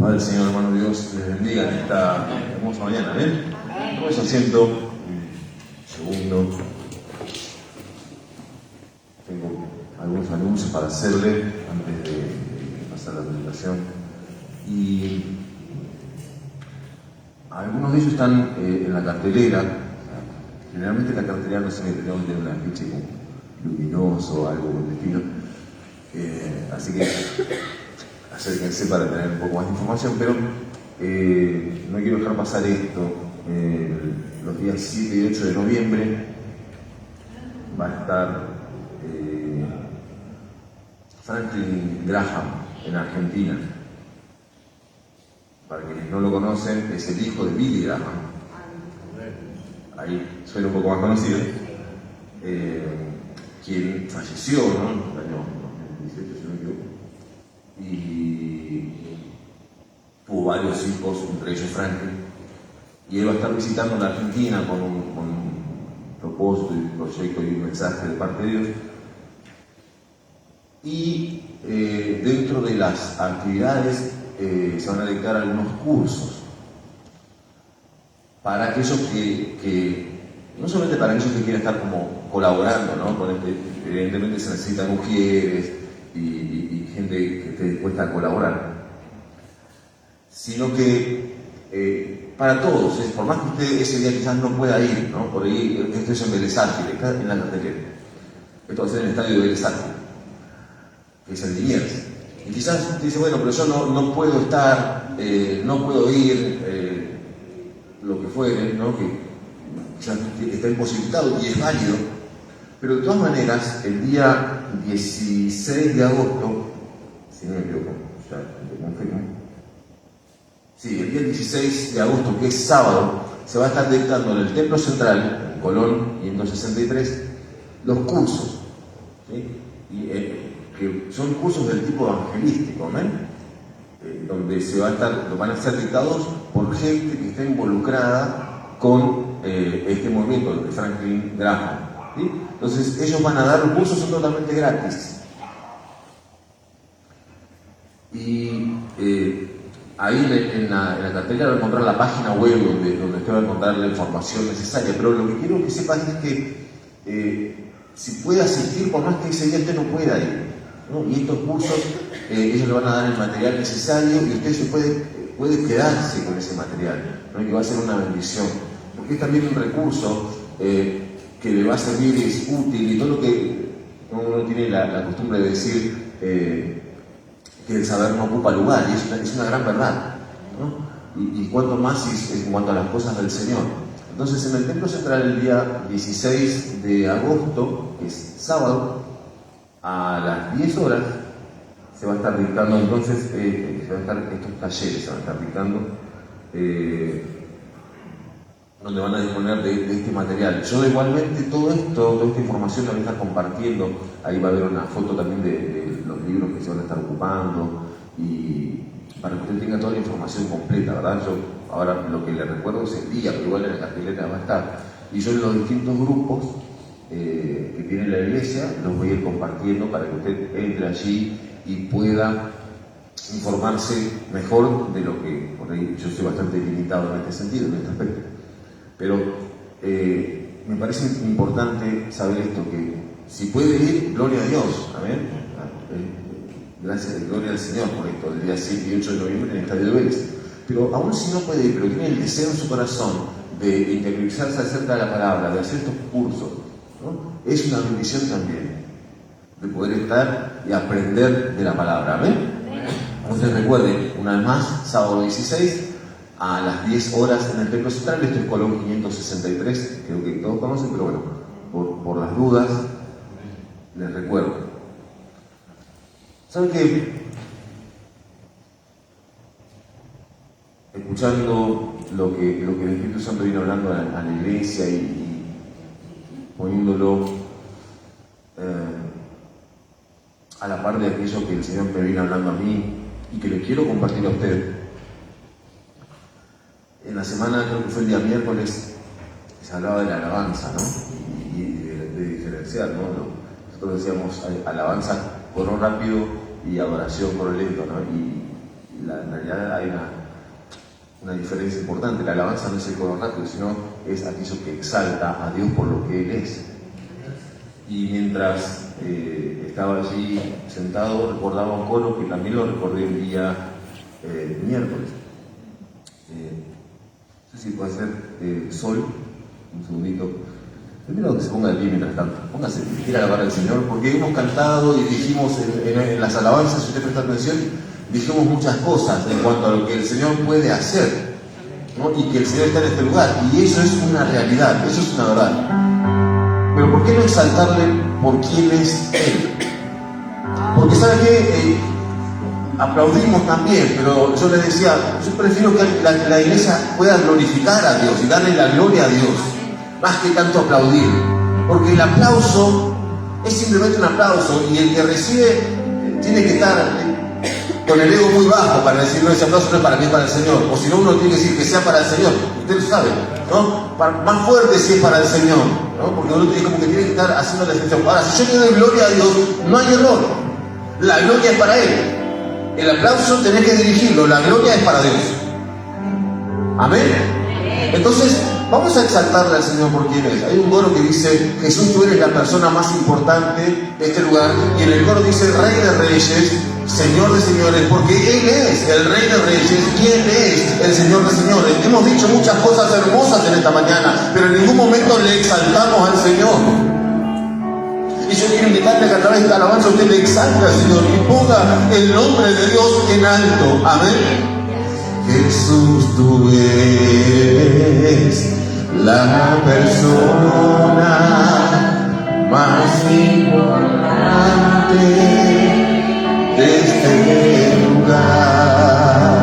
Padre, Señor, hermano Dios, les bendiga en esta hermosa mañana. ¿Ven? Tome su asiento. Un segundo. Tengo algunos anuncios para hacerle antes de pasar a la presentación. Y algunos de ellos están en la cartelera. Generalmente la cartelera no se me tiene un afiche luminoso o algo por el estilo. Así que acérquense para tener un poco más de información, pero no quiero dejar pasar esto. Los días 7 y 8 de noviembre va a estar Franklin Graham en Argentina. Para quienes no lo conocen, es el hijo de Billy Graham. Ahí suena un poco más conocido. Quien falleció, ¿no? En el año 2018, si no me equivoco. Y tuvo varios hijos, entre ellos Franklin. Y él va a estar visitando la Argentina con un propósito y un proyecto y un mensaje de parte de Dios. Y dentro de las actividades se van a dictar algunos cursos para aquellos que no solamente para aquellos que quieren estar como colaborando, ¿no? Evidentemente se necesitan mujeres y gente que esté dispuesta a colaborar, sino que para todos, por más que usted ese día quizás no pueda ir, ¿no? Por ahí, esto es en Vélez Sarsfield, está en la cartelera. Esto va a ser en el estadio de Vélez Sarsfield, que es el Liniers. Y quizás usted dice, bueno, pero yo no puedo estar, no puedo ir, lo que fuere, ¿no? Que quizás está imposibilitado y es válido. Pero de todas maneras, el día 16 de agosto, si no me equivoco, ya te confirmo. Sí, el día 16 de agosto, que es sábado, se va a estar dictando en el Templo Central, en Colón 563, los cursos, ¿sí? Que son cursos del tipo evangelístico, ¿ven? Donde van a ser dictados por gente que está involucrada con este movimiento de Franklin Graham, ¿sí? Entonces ellos van a dar los cursos, son totalmente gratis. Y ahí en la cartelera va a encontrar la página web donde usted va a encontrar la información necesaria, pero lo que quiero que sepan es que si puede asistir, por más que ese día usted no pueda ir, ¿no? Y estos cursos ellos le van a dar el material necesario y usted se puede quedarse con ese material, ¿no? Que va a ser una bendición, porque es también un recurso que le va a servir, es útil, y todo lo que uno tiene la costumbre de decir que el saber no ocupa lugar, y es una gran verdad, ¿no? Y cuanto más en cuanto a las cosas del Señor. Entonces, en el Templo Central, el día 16 de agosto, que es sábado, a las 10 horas, se va a estar dictando entonces, estos talleres se van a estar dictando, donde van a disponer de este material. Yo igualmente toda esta información la voy a estar compartiendo. Ahí va a haber una foto también de los libros que se van a estar ocupando, y para que usted tenga toda la información completa, ¿verdad? Yo ahora lo que le recuerdo es el día, pero igual en la cartelera va a estar. Y yo en los distintos grupos que tiene la iglesia los voy a ir compartiendo para que usted entre allí y pueda informarse mejor de lo que, por ahí yo soy bastante limitado en este sentido, en este aspecto. Pero me parece importante saber esto, que si puede ir, gloria a Dios, amén. Gracias y gloria al Señor por esto, el día 7 y 8 de noviembre en el estadio de Vélez. Pero aún si no puede ir, pero tiene el deseo en su corazón de interiorizarse acerca de la palabra, de hacer estos cursos, ¿no? Es una bendición también de poder estar y aprender de la palabra, amén. Entonces recuerden, una vez más, sábado 16 a las 10 horas en el Templo Central. Esto es Colón 563, creo que todos conocen, pero bueno, por las dudas les recuerdo. ¿Saben qué? Escuchando lo que el Espíritu Santo viene hablando a la iglesia y poniéndolo a la par de aquello que el Señor me viene hablando a mí y que le quiero compartir a usted. En la semana, creo que fue el día miércoles, se hablaba de la alabanza, ¿no? Y de diferenciar, ¿no? Nosotros decíamos alabanza corro rápido y adoración corro lento, ¿no? Y en realidad hay una diferencia importante. La alabanza no es el coro rápido, sino es aquello que exalta a Dios por lo que Él es. Y mientras estaba allí sentado, recordaba un coro que también lo recordé el día miércoles. No sé si puede ser Sol, un segundito. Primero que se ponga de pie mientras tanto. Póngase, quiera alabar al Señor, porque hemos cantado y dijimos en las alabanzas, si usted presta atención, dijimos muchas cosas en cuanto a lo que el Señor puede hacer, ¿no? Y que el Señor está en este lugar. Y eso es una realidad, eso es una verdad. Pero ¿por qué no exaltarle por quién es Él? Porque ¿sabe qué? Aplaudimos también, pero yo les decía, yo prefiero que la iglesia pueda glorificar a Dios y darle la gloria a Dios, más que tanto aplaudir. Porque el aplauso es simplemente un aplauso y el que recibe tiene que estar con el ego muy bajo para decir, no, ese aplauso no es para mí, es para el Señor. O si no, uno tiene que decir que sea para el Señor. Usted lo sabe, ¿no? Más fuerte si es para el Señor, ¿no? Porque uno tiene, como que tiene que estar haciendo la excepción. Ahora, si yo le doy gloria a Dios, no hay error. La gloria es para Él. El aplauso tenés que dirigirlo, la gloria es para Dios. Amén. Entonces, vamos a exaltarle al Señor por quien es. Hay un coro que dice, Jesús, tú eres la persona más importante de este lugar. Y en el coro dice, Rey de Reyes, Señor de Señores, porque Él es el Rey de Reyes y Él es el Señor de Señores. Hemos dicho muchas cosas hermosas en esta mañana, pero en ningún momento le exaltamos al Señor. Y yo quiero invitarle a que a través de esta alabanza usted le exalte al Señor y ponga el nombre de Dios en alto. Amén. Jesús, tú eres la persona más importante de este lugar.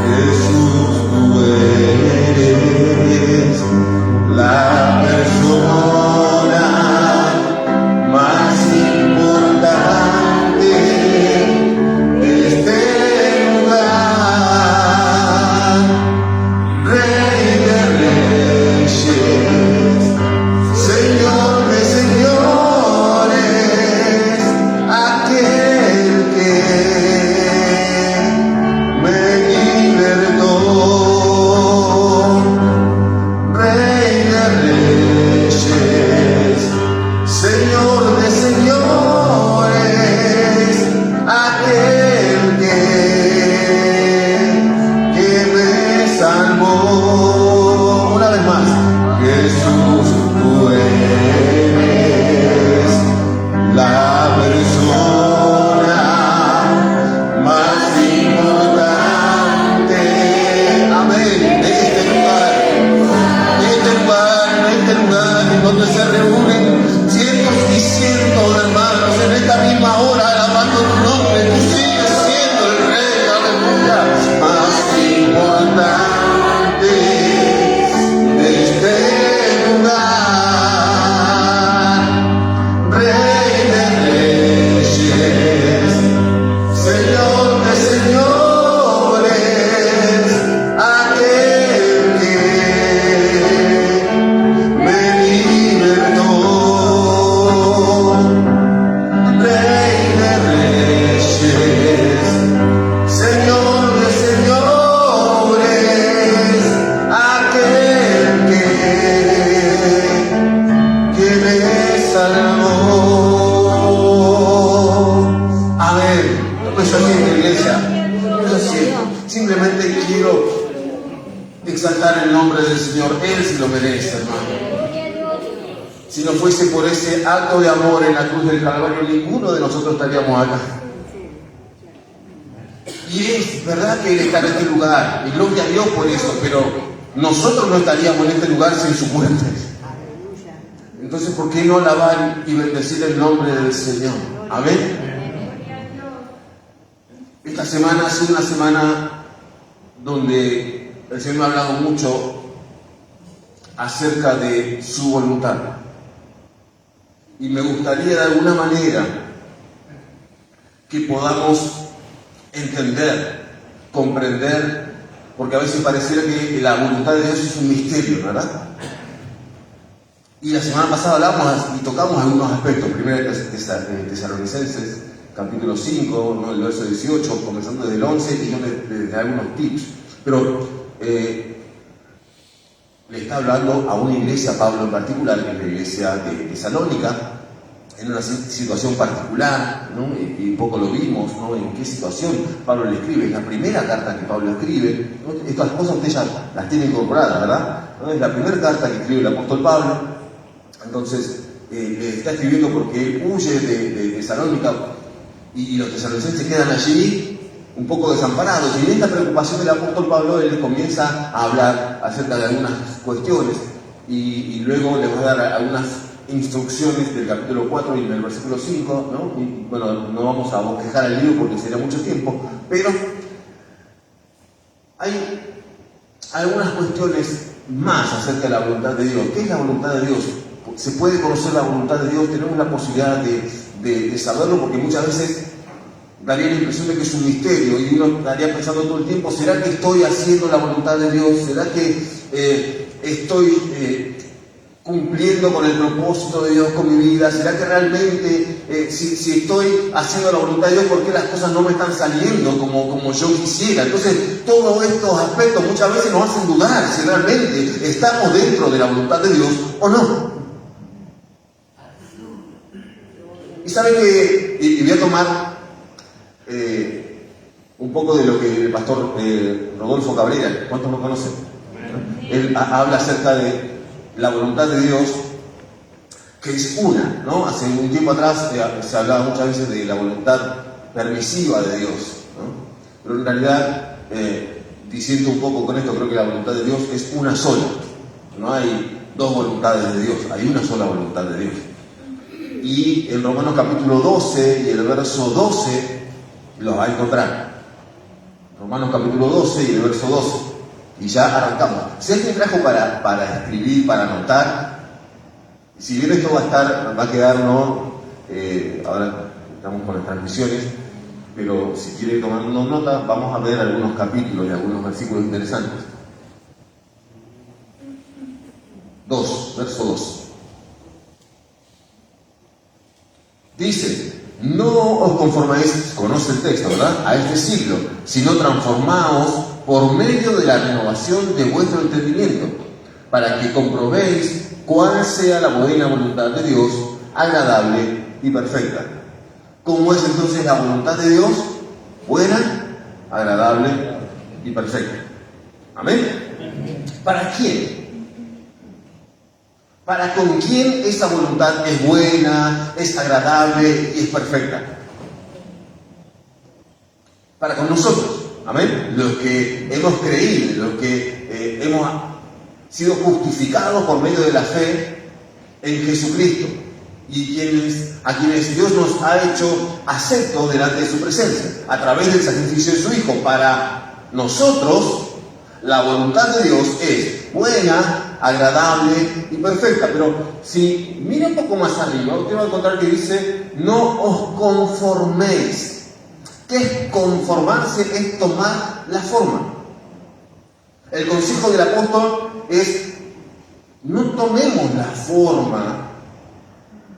Jesús, tú eres la persona más importante de este lugar. Rey de Reyes, Señor de Señores, aquel que me libertó. Rey de Reyes, Señor de Señores, aquel que me salvó. Una vez más, Jesús, tú eres la persona más importante. Amén. En este lugar en donde se reúnen cientos y cientos de hermanos en esta misma hora alabando tu nombre, tú sigues siendo el Rey, aleluya, más importante de este lugar. Rey de Reyes, Señor de Señores, aquel que me libertó. Rey de Reyes, Señor de Señores, aquel que me salvó. Amén. No es así en la iglesia, no es así. Simplemente quiero exaltar el nombre del Señor. Él sí lo merece, hermano. Si no fuese por ese acto de amor en la cruz del Calvario, ninguno de nosotros estaríamos acá. Y es verdad que Él está en este lugar, y gloria a Dios por eso, pero nosotros no estaríamos en este lugar sin su muerte. Entonces, ¿por qué no alabar y bendecir el nombre del Señor? Amén. Esta semana ha sido una semana donde el Señor me ha hablado mucho acerca de su voluntad. Y me gustaría de alguna manera que podamos entender, comprender, porque a veces pareciera que la voluntad de Dios es un misterio, ¿verdad? Y la semana pasada hablamos y tocamos algunos aspectos. Primero Tesalonicenses, capítulo 5, ¿no? El verso 18, comenzando desde el 11, y yo les daré algunos tips. Pero le está hablando a una iglesia, Pablo en particular, que es la iglesia de Tesalónica, en una situación particular, ¿no? Y un poco lo vimos, ¿no? En qué situación Pablo le escribe. Es la primera carta que Pablo escribe, ¿no? Estas cosas ustedes ya las tienen incorporadas, ¿verdad? ¿No? Es la primera carta que escribe el apóstol Pablo. Entonces, está escribiendo porque él huye de Tesalónica y los tesalonicenses quedan allí un poco desamparados. Y en esta preocupación del apóstol Pablo, él comienza a hablar acerca de algunas cuestiones y luego les voy a dar algunas instrucciones del capítulo 4 y del versículo 5, ¿no? Y bueno, no vamos a bosquejar el libro porque sería mucho tiempo, pero hay algunas cuestiones más acerca de la voluntad de Dios. ¿Qué es la voluntad de Dios? Se puede conocer la voluntad de Dios, tenemos la posibilidad de saberlo, porque muchas veces daría la impresión de que es un misterio y uno estaría pensando todo el tiempo, ¿será que estoy haciendo la voluntad de Dios? ¿Será que estoy cumpliendo con el propósito de Dios con mi vida? ¿Será que realmente, si estoy haciendo la voluntad de Dios, por qué las cosas no me están saliendo como yo quisiera? Entonces, todos estos aspectos muchas veces nos hacen dudar si realmente estamos dentro de la voluntad de Dios o no. Y saben que, y voy a tomar un poco de lo que el pastor Rodolfo Cabrera, ¿cuántos lo conocen? Él habla acerca de la voluntad de Dios, que es una, ¿no? Hace un tiempo atrás se hablaba muchas veces de la voluntad permisiva de Dios, ¿no? Pero en realidad, diciendo un poco con esto, creo que la voluntad de Dios es una sola. No hay dos voluntades de Dios, hay una sola voluntad de Dios. Y en Romanos capítulo 12 y el verso 12 los va a encontrar. Romanos capítulo 12 y el verso 12. Y ya arrancamos. Si alguien trajo para escribir, para anotar, si bien esto va a quedar, ¿no? Ahora estamos con las transmisiones, pero si quieren tomar nota, vamos a ver algunos capítulos y algunos versículos interesantes. 2, verso 2. Dice: no os conforméis, conoce el texto, ¿verdad?, a este siglo, sino transformaos por medio de la renovación de vuestro entendimiento, para que comprobéis cuál sea la buena voluntad de Dios, agradable y perfecta. ¿Cómo es entonces la voluntad de Dios? Buena, agradable y perfecta. ¿Amén? ¿Para quién? ¿Para con quién esa voluntad es buena, es agradable y es perfecta? Para con nosotros. Amén. Los que hemos creído, los que hemos sido justificados por medio de la fe en Jesucristo y a quienes Dios nos ha hecho aceptos delante de su presencia a través del sacrificio de su Hijo. Para nosotros, la voluntad de Dios es buena, agradable y perfecta. Pero si mira un poco más arriba, usted va a encontrar que dice: no os conforméis. ¿Qué es conformarse? Es tomar la forma. El consejo del apóstol es: no tomemos la forma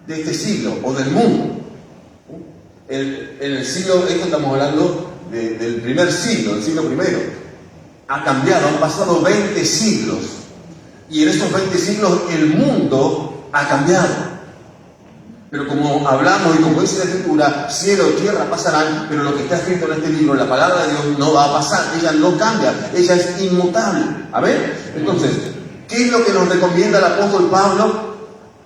de este siglo o del mundo. En el siglo, esto estamos hablando del primer siglo, del siglo primero. Ha cambiado, han pasado 20 siglos. Y en esos 20 siglos el mundo ha cambiado. Pero como hablamos y como dice la Escritura, cielo y tierra pasarán, pero lo que está escrito en este libro, la palabra de Dios, no va a pasar. Ella no cambia, ella es inmutable. ¿Amén? Entonces, ¿qué es lo que nos recomienda el apóstol Pablo?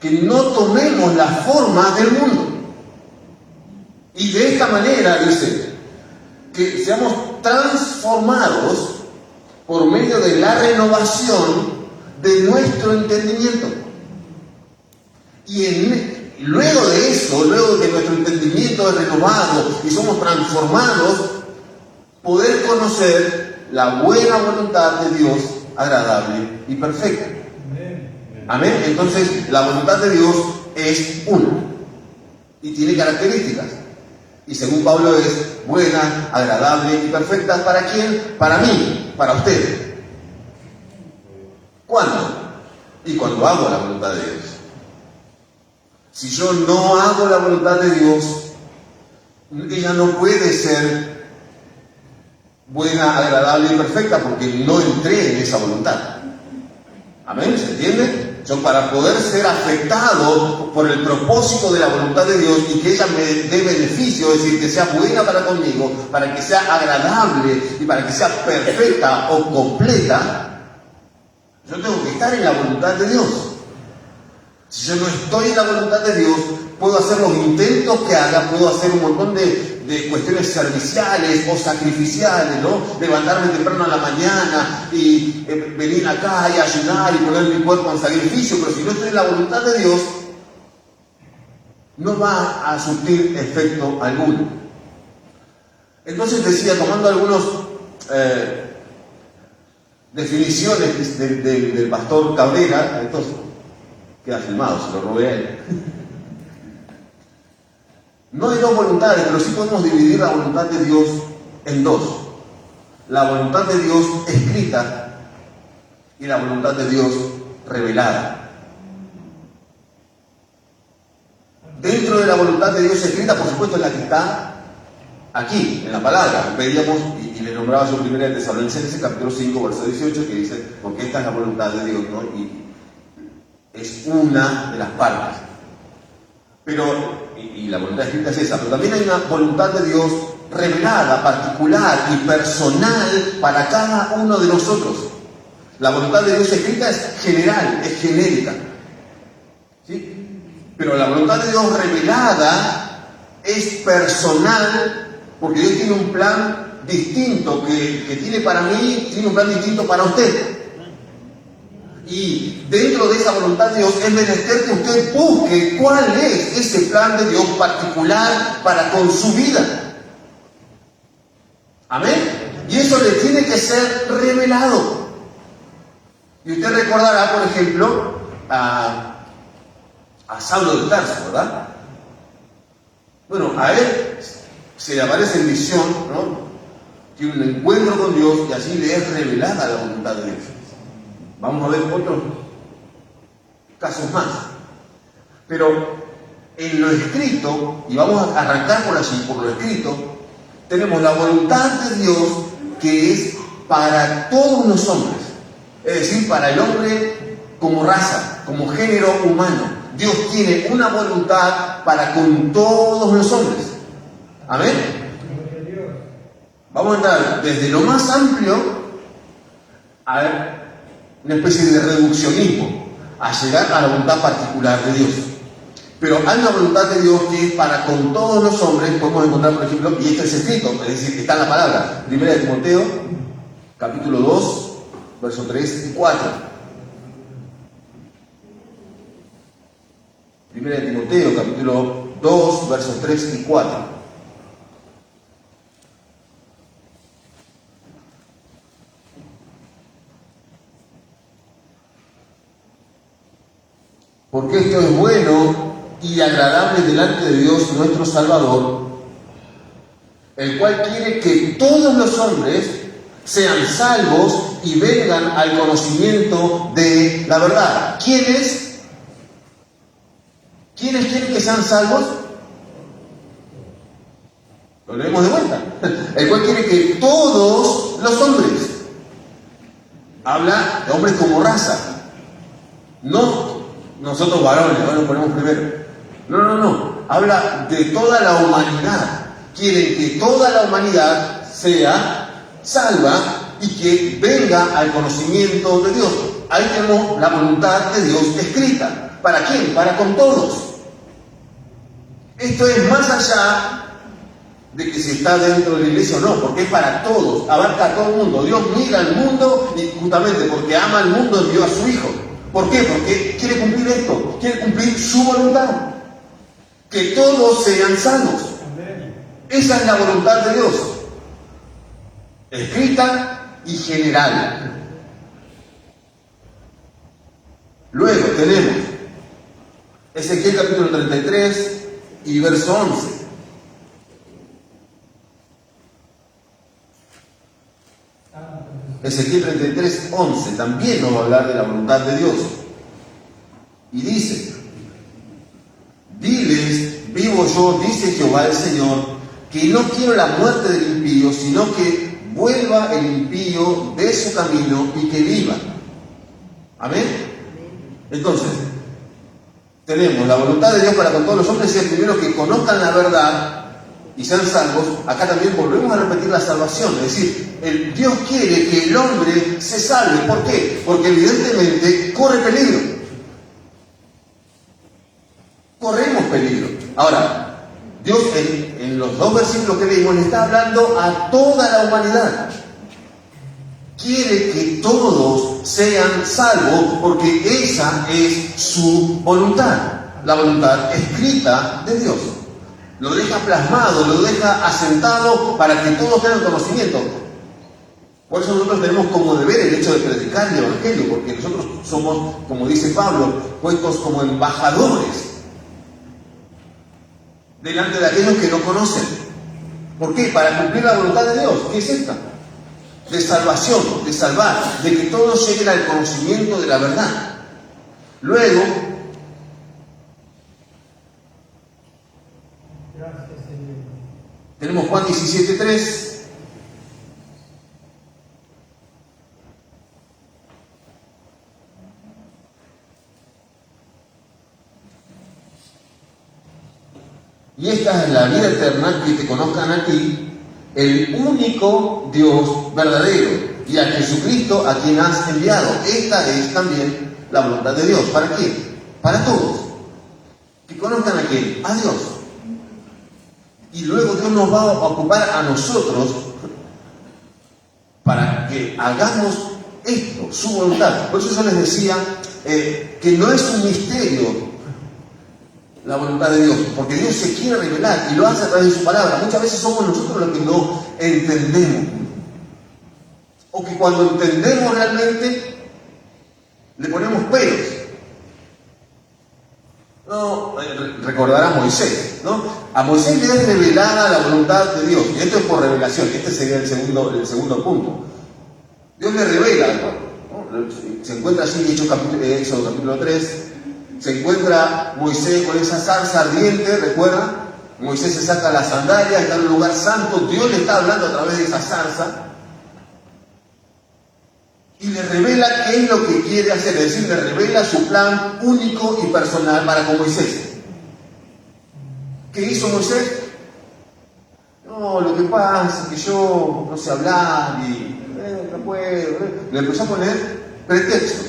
Que no tomemos la forma del mundo. Y de esta manera, dice, que seamos transformados por medio de la renovación de nuestro entendimiento. Y luego de eso, luego de que nuestro entendimiento es renovado y somos transformados, poder conocer la buena voluntad de Dios, agradable y perfecta. Amén. Entonces, la voluntad de Dios es una y tiene características. Y según Pablo es buena, agradable y perfecta. ¿Para quién? Para mí, para usted. ¿Cuándo? Y cuando hago la voluntad de Dios. Si yo no hago la voluntad de Dios, ella no puede ser buena, agradable y perfecta porque no entré en esa voluntad. ¿Amén? ¿Se entiende? Yo, para poder ser afectado por el propósito de la voluntad de Dios y que ella me dé beneficio, es decir, que sea buena para conmigo, para que sea agradable y para que sea perfecta o completa, yo tengo que estar en la voluntad de Dios. Si yo no estoy en la voluntad de Dios, puedo hacer los intentos que haga, puedo hacer un montón de cuestiones serviciales o sacrificiales, ¿no? Levantarme temprano a la mañana y venir acá y ayunar y poner mi cuerpo en sacrificio, pero si no estoy en la voluntad de Dios, no va a surtir efecto alguno. Entonces decía, tomando algunas definiciones del pastor Cabrera, entonces queda filmado, se lo robé a él. No hay dos voluntades, pero sí podemos dividir la voluntad de Dios en dos. La voluntad de Dios escrita y la voluntad de Dios revelada. Dentro de la voluntad de Dios escrita, por supuesto, es la que está aquí, en la palabra. Veíamos, y le nombraba yo primero de Tesalonicenses, capítulo 5, verso 18, que dice, porque esta es la voluntad de Dios, ¿no? Y es una de las partes. Pero, y la voluntad escrita es esa, pero también hay una voluntad de Dios revelada, particular y personal para cada uno de nosotros. La voluntad de Dios escrita es general, es genérica, ¿sí? Pero la voluntad de Dios revelada es personal, porque Dios tiene un plan distinto que tiene para mí, tiene un plan distinto para usted. Y dentro de esa voluntad de Dios es menester que usted busque cuál es ese plan de Dios particular para con su vida. Amén. Y eso le tiene que ser revelado. Y usted recordará, por ejemplo, a Saulo de Tarso, ¿verdad? Bueno, a él se le aparece en visión, ¿no? Tiene un encuentro con Dios y así le es revelada la voluntad de Dios. Vamos a ver otros casos más. Pero en lo escrito, y vamos a arrancar por allí, por lo escrito, tenemos la voluntad de Dios que es para todos los hombres. Es decir, para el hombre como raza, como género humano. Dios tiene una voluntad para con todos los hombres. Amén. Vamos a entrar desde lo más amplio a ver, una especie de reduccionismo, a llegar a la voluntad particular de Dios. Pero hay una voluntad de Dios que es para con todos los hombres. Podemos encontrar, por ejemplo, y esto es escrito, es decir, está en la palabra, 1 de Timoteo, capítulo 2, versos 3 y 4. 1 de Timoteo, capítulo 2, versos 3 y 4. Porque esto es bueno y agradable delante de Dios nuestro Salvador, el cual quiere que todos los hombres sean salvos y vengan al conocimiento de la verdad. ¿Quiénes quieren que sean salvos? Lo leemos de vuelta. El cual quiere que todos los hombres, habla de hombres como raza, no nosotros varones, ahora nos ponemos primero. No. Habla de toda la humanidad. Quieren que toda la humanidad sea salva y que venga al conocimiento de Dios. Ahí tenemos la voluntad de Dios escrita. ¿Para quién? Para con todos. Esto es más allá de que si está dentro de la iglesia o no, porque es para todos, abarca a todo el mundo. Dios mira al mundo y justamente porque ama al mundo envió a su Hijo. ¿Por qué? Porque quiere cumplir esto, quiere cumplir su voluntad. Que todos sean salvos. Esa es la voluntad de Dios. Escrita y general. Luego tenemos Ezequiel capítulo 33 y verso 11. Ezequiel 33, 11, también nos va a hablar de la voluntad de Dios. Y dice, diles, vivo yo, dice Jehová el Señor, que no quiero la muerte del impío, sino que vuelva el impío de su camino y que viva. ¿Amén? Entonces, tenemos la voluntad de Dios para con todos los hombres, es primero que conozcan la verdad y sean salvos. Acá también volvemos a repetir la salvación, es decir, Dios quiere que el hombre se salve. ¿Por qué? Porque evidentemente corre peligro. Corremos peligro. Ahora, Dios en los dos versículos que leímos le está hablando a toda la humanidad. Quiere que todos sean salvos porque esa es su voluntad, la voluntad escrita de Dios. Lo deja plasmado, lo deja asentado para que todos tengan conocimiento. Por eso nosotros tenemos como deber el hecho de predicar el Evangelio, porque nosotros somos, como dice Pablo, puestos como embajadores delante de aquellos que no conocen. ¿Por qué? Para cumplir la voluntad de Dios. ¿Qué es esta? De salvación, de salvar, de que todos lleguen al conocimiento de la verdad. Luego, tenemos Juan 17:3. Y esta es la vida eterna, que te conozcan a ti, el único Dios verdadero, y a Jesucristo a quien has enviado. Esta es también la voluntad de Dios. ¿Para qué? Para todos. Que conozcan a quién, a Dios. Y luego Dios nos va a ocupar a nosotros para que hagamos esto, su voluntad. Por eso yo les decía que no es un misterio la voluntad de Dios, porque Dios se quiere revelar y lo hace a través de su palabra. Muchas veces somos nosotros los que no entendemos, o que cuando entendemos realmente le ponemos pelos. No, recordará a Moisés, ¿no? A Moisés le es revelada la voluntad de Dios, y esto es por revelación. Este sería el segundo punto. Dios le revela, ¿no? Se encuentra así en Éxodo capítulo 3. Se encuentra Moisés con esa zarza ardiente, ¿recuerda? Moisés se saca las sandalias, está en un lugar santo, Dios le está hablando a través de esa zarza y le revela qué es lo que quiere hacer, es decir, le revela su plan único y personal para con Moisés. ¿Qué hizo Moisés? No, lo que pasa es que yo no sé hablar y no puedo. Le empezó a poner pretextos.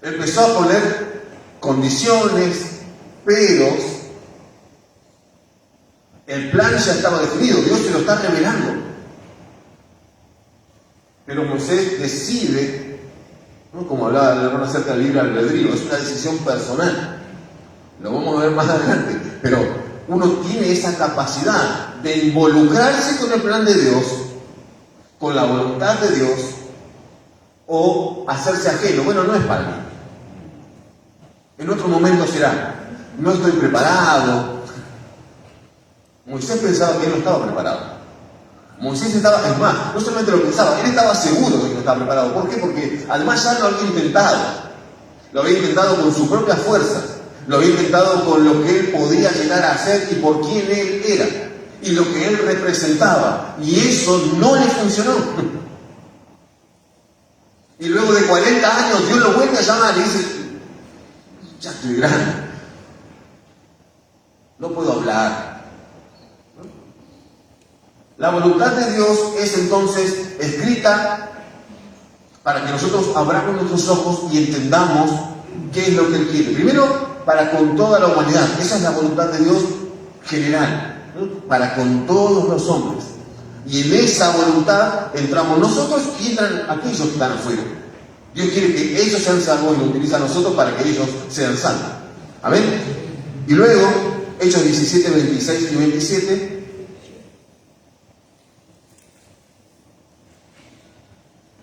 Empezó a poner condiciones, peros. El plan ya estaba definido, Dios se lo está revelando. Pero Moisés decide, ¿no? Como hablaba el hermano acerca del libre albedrío, es una decisión personal. Lo vamos a ver más adelante. Pero uno tiene esa capacidad de involucrarse con el plan de Dios, con la voluntad de Dios, o hacerse ajeno. Bueno, no es para mí. En otro momento será. No estoy preparado. Moisés pensaba que él no estaba preparado. Moisés estaba, es más, no solamente lo pensaba, él estaba seguro de que no estaba preparado. ¿Por qué? Porque además ya lo había intentado. Lo había intentado con sus propias fuerzas. Lo había intentado con lo que él podía llegar a hacer y por quién él era. Y lo que él representaba. Y eso no le funcionó. Y luego de 40 años Dios lo vuelve a llamar y dice: ya estoy grande, no puedo hablar. La voluntad de Dios es entonces escrita para que nosotros abramos nuestros ojos y entendamos qué es lo que Él quiere. Primero, para con toda la humanidad. Esa es la voluntad de Dios general, ¿no? Para con todos los hombres. Y en esa voluntad entramos nosotros y entran aquellos que están afuera. Dios quiere que ellos sean salvos y lo utiliza a nosotros para que ellos sean salvos. ¿Amén? Y luego, Hechos 17, 26 y 27.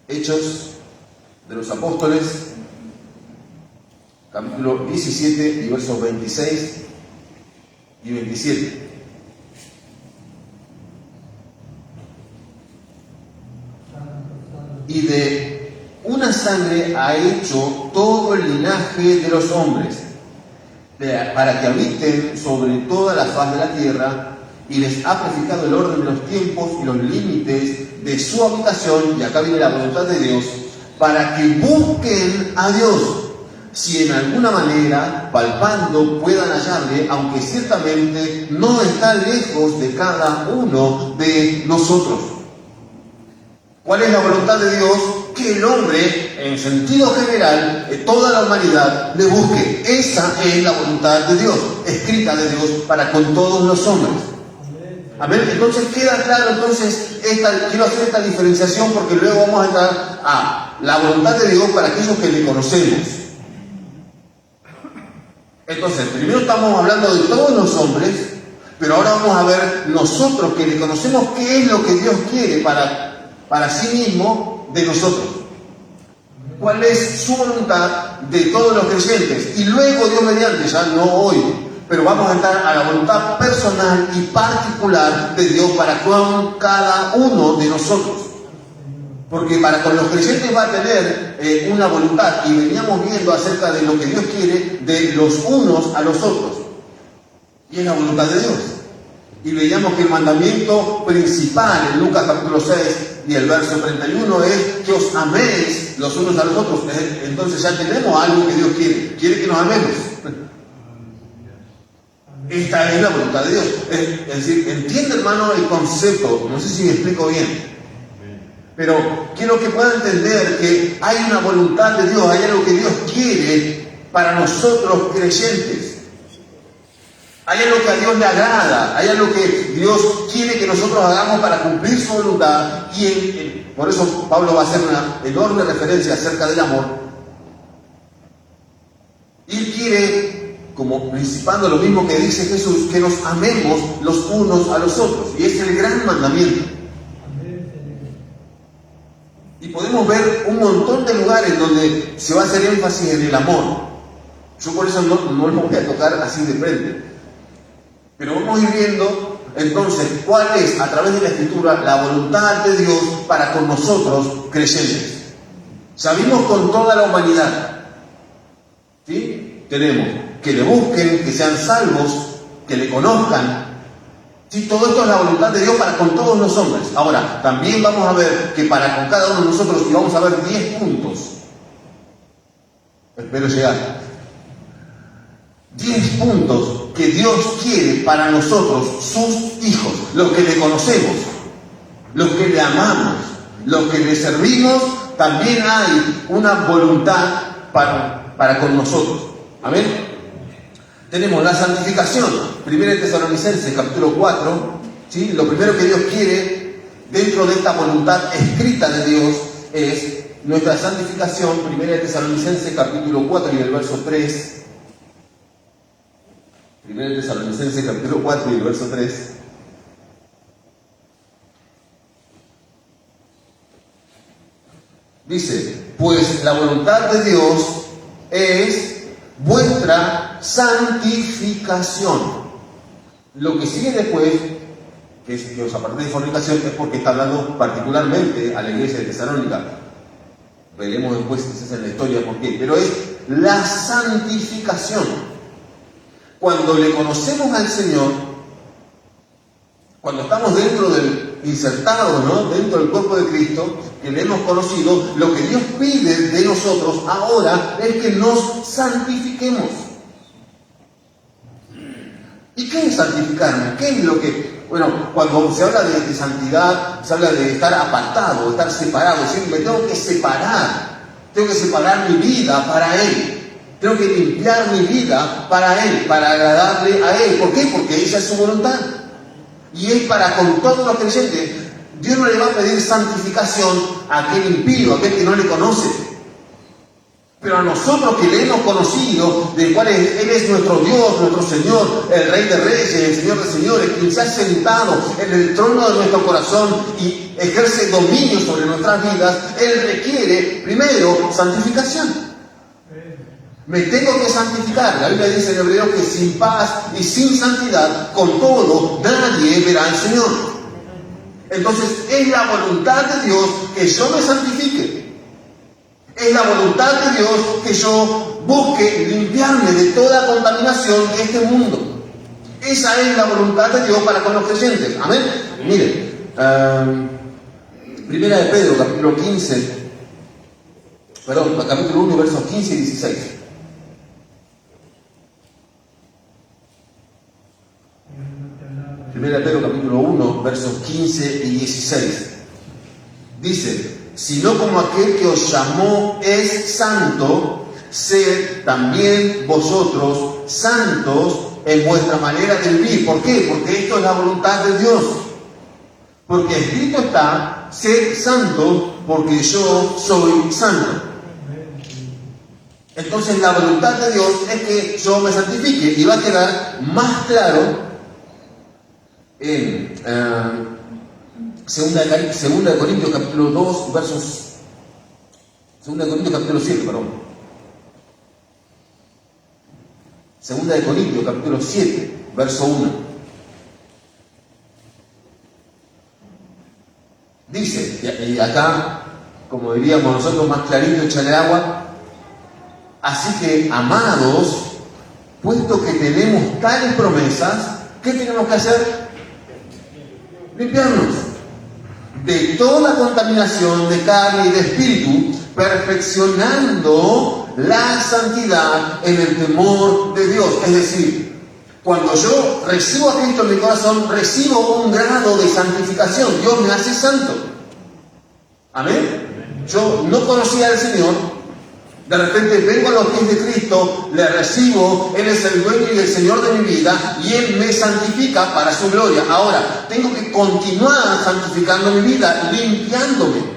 Hechos de los Apóstoles, capítulo 17 y versos 26 y 27. Y de una sangre ha hecho todo el linaje de los hombres, para que habiten sobre toda la faz de la tierra, y les ha prefijado el orden de los tiempos y los límites de su habitación, y acá viene la voluntad de Dios, para que busquen a Dios, si en alguna manera, palpando, puedan hallarle, aunque ciertamente no está lejos de cada uno de nosotros. ¿Cuál es la voluntad de Dios? Que el hombre, en sentido general, toda la humanidad, le busque. Esa es la voluntad de Dios, escrita de Dios para con todos los hombres. Amén. Entonces queda claro, quiero hacer esta diferenciación porque luego vamos a entrar a la voluntad de Dios para aquellos que le conocemos. Entonces, primero estamos hablando de todos los hombres, pero ahora vamos a ver nosotros que le conocemos qué es lo que Dios quiere para sí mismo de nosotros. ¿Cuál es su voluntad de todos los creyentes? Y luego, Dios mediante, ya no hoy, pero vamos a entrar a la voluntad personal y particular de Dios para con cada uno de nosotros. Porque para con los creyentes va a tener una voluntad, y veníamos viendo acerca de lo que Dios quiere de los unos a los otros. Y es la voluntad de Dios. Y veíamos que el mandamiento principal en Lucas capítulo 6 y el verso 31 es que os améis los unos a los otros. Entonces ya tenemos algo que Dios quiere. Quiere que nos amemos. Esta es la voluntad de Dios. Es decir, entiende, hermano, el concepto. No sé si me explico bien. Pero quiero que pueda entender que hay una voluntad de Dios, hay algo que Dios quiere para nosotros creyentes. Hay algo que a Dios le agrada, hay algo que Dios quiere que nosotros hagamos para cumplir su voluntad. Y por eso Pablo va a hacer una enorme referencia acerca del amor. Y Él quiere, como principando lo mismo que dice Jesús, que nos amemos los unos a los otros. Y es el gran mandamiento. Y podemos ver un montón de lugares donde se va a hacer énfasis en el amor. Yo por eso no lo voy a tocar así de frente. Pero vamos a ir viendo entonces cuál es, a través de la Escritura, la voluntad de Dios para con nosotros creyentes. Sabimos con toda la humanidad. ¿Sí? Tenemos que le busquen, que sean salvos, que le conozcan. Sí, todo esto es la voluntad de Dios para con todos los hombres. Ahora, también vamos a ver que para con cada uno de nosotros, y vamos a ver 10 puntos. Espero llegar. 10 puntos que Dios quiere para nosotros, sus hijos, los que le conocemos, los que le amamos, los que le servimos. También hay una voluntad para con nosotros. Amén. Tenemos la santificación, 1 Tesalonicenses capítulo 4, ¿sí? Lo primero que Dios quiere dentro de esta voluntad escrita de Dios es nuestra santificación, 1 Tesalonicenses capítulo 4 y el verso 3. 1 Tesalonicenses capítulo 4 y el verso 3. Dice, pues la voluntad de Dios es vuestra santificación. Lo que sigue después, que es que os apartéis de fornicación, es porque está hablando particularmente a la iglesia de Tesalónica. Veremos después, esa es la historia por qué. Pero es la santificación. Cuando le conocemos al Señor, cuando estamos dentro del insertado, ¿no? Dentro del cuerpo de Cristo, que le hemos conocido, lo que Dios pide de nosotros ahora es que nos santifiquemos. ¿Y qué es santificarme? ¿Qué es lo que...? Bueno, cuando se habla de santidad, se habla de estar apartado, de estar separado. Es decir, me tengo que separar mi vida para Él. Tengo que limpiar mi vida para Él, para agradarle a Él. ¿Por qué? Porque esa es su voluntad. Y es para con todos los creyentes. Dios no le va a pedir santificación a aquel impío, a aquel que no le conoce. Pero a nosotros que le hemos conocido, del cual Él es nuestro Dios, nuestro Señor, el Rey de Reyes, el Señor de Señores, quien se ha sentado en el trono de nuestro corazón y ejerce dominio sobre nuestras vidas, Él requiere primero santificación. Me tengo que santificar. La Biblia dice en Hebreos que sin paz y sin santidad, con todo, nadie verá al Señor. Entonces, es la voluntad de Dios que yo me santifique. Es la voluntad de Dios que yo busque limpiarme de toda contaminación de este mundo. Esa es la voluntad de Dios para con los creyentes. Amén. Miren, Primera de Pedro, capítulo 1, versos 15 y 16. Primera de Pedro, capítulo 1, versos 15 y 16. Dice: sino como aquel que os llamó es santo, sed también vosotros santos en vuestra manera de vivir. ¿Por qué? Porque esto es la voluntad de Dios. Porque escrito está: sed santos porque yo soy santo. Entonces la voluntad de Dios es que yo me santifique, y va a quedar más claro en Segunda de Corintios capítulo 2 versos 7, perdón. Segunda de Corintios capítulo 7 verso 1. Dice, y acá, como diríamos nosotros, más clarito, échale agua: así que, amados, puesto que tenemos tales promesas, ¿qué tenemos que hacer? Limpiarnos de toda contaminación de carne y de espíritu, perfeccionando la santidad en el temor de Dios. Es decir, cuando yo recibo a Cristo en mi corazón, recibo un grado de santificación. Dios me hace santo. Amén. Yo no conocía al Señor. De repente vengo a los pies de Cristo, le recibo, Él es el dueño y el Señor de mi vida, y Él me santifica para su gloria. Ahora, tengo que continuar santificando mi vida, limpiándome.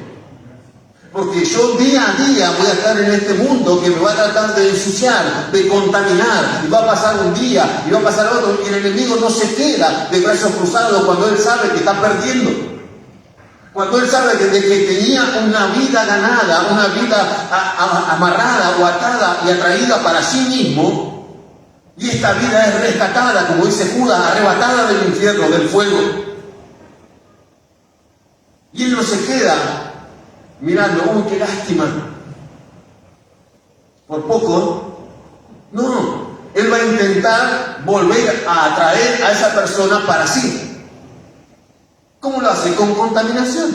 Porque yo día a día voy a estar en este mundo que me va a tratar de ensuciar, de contaminar, y va a pasar un día, y va a pasar otro, y el enemigo no se queda de brazos cruzados cuando él sabe que está perdiendo. Cuando él sabe que tenía una vida ganada, una vida amarrada o atada y atraída para sí mismo, y esta vida es rescatada, como dice Judas, arrebatada del infierno, del fuego. Y él no se queda mirando: uy, qué lástima, por poco. No, él va a intentar volver a atraer a esa persona para sí. ¿Cómo lo hace? Con contaminación.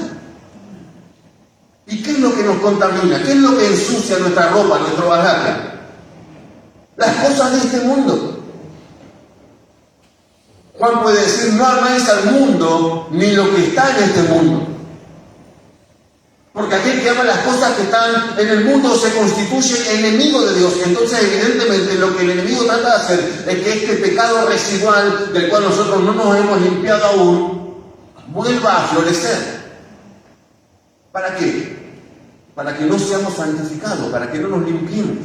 ¿Y qué es lo que nos contamina? ¿Qué es lo que ensucia nuestra ropa, nuestro bagaje? Las cosas de este mundo. Juan puede decir: no améis al mundo ni lo que está en este mundo. Porque aquel que ama las cosas que están en el mundo se constituye enemigo de Dios. Entonces, evidentemente, lo que el enemigo trata de hacer es que este pecado residual, del cual nosotros no nos hemos limpiado aún, vuelva a florecer. ¿Para qué? Para que no seamos santificados, para que no nos limpiemos.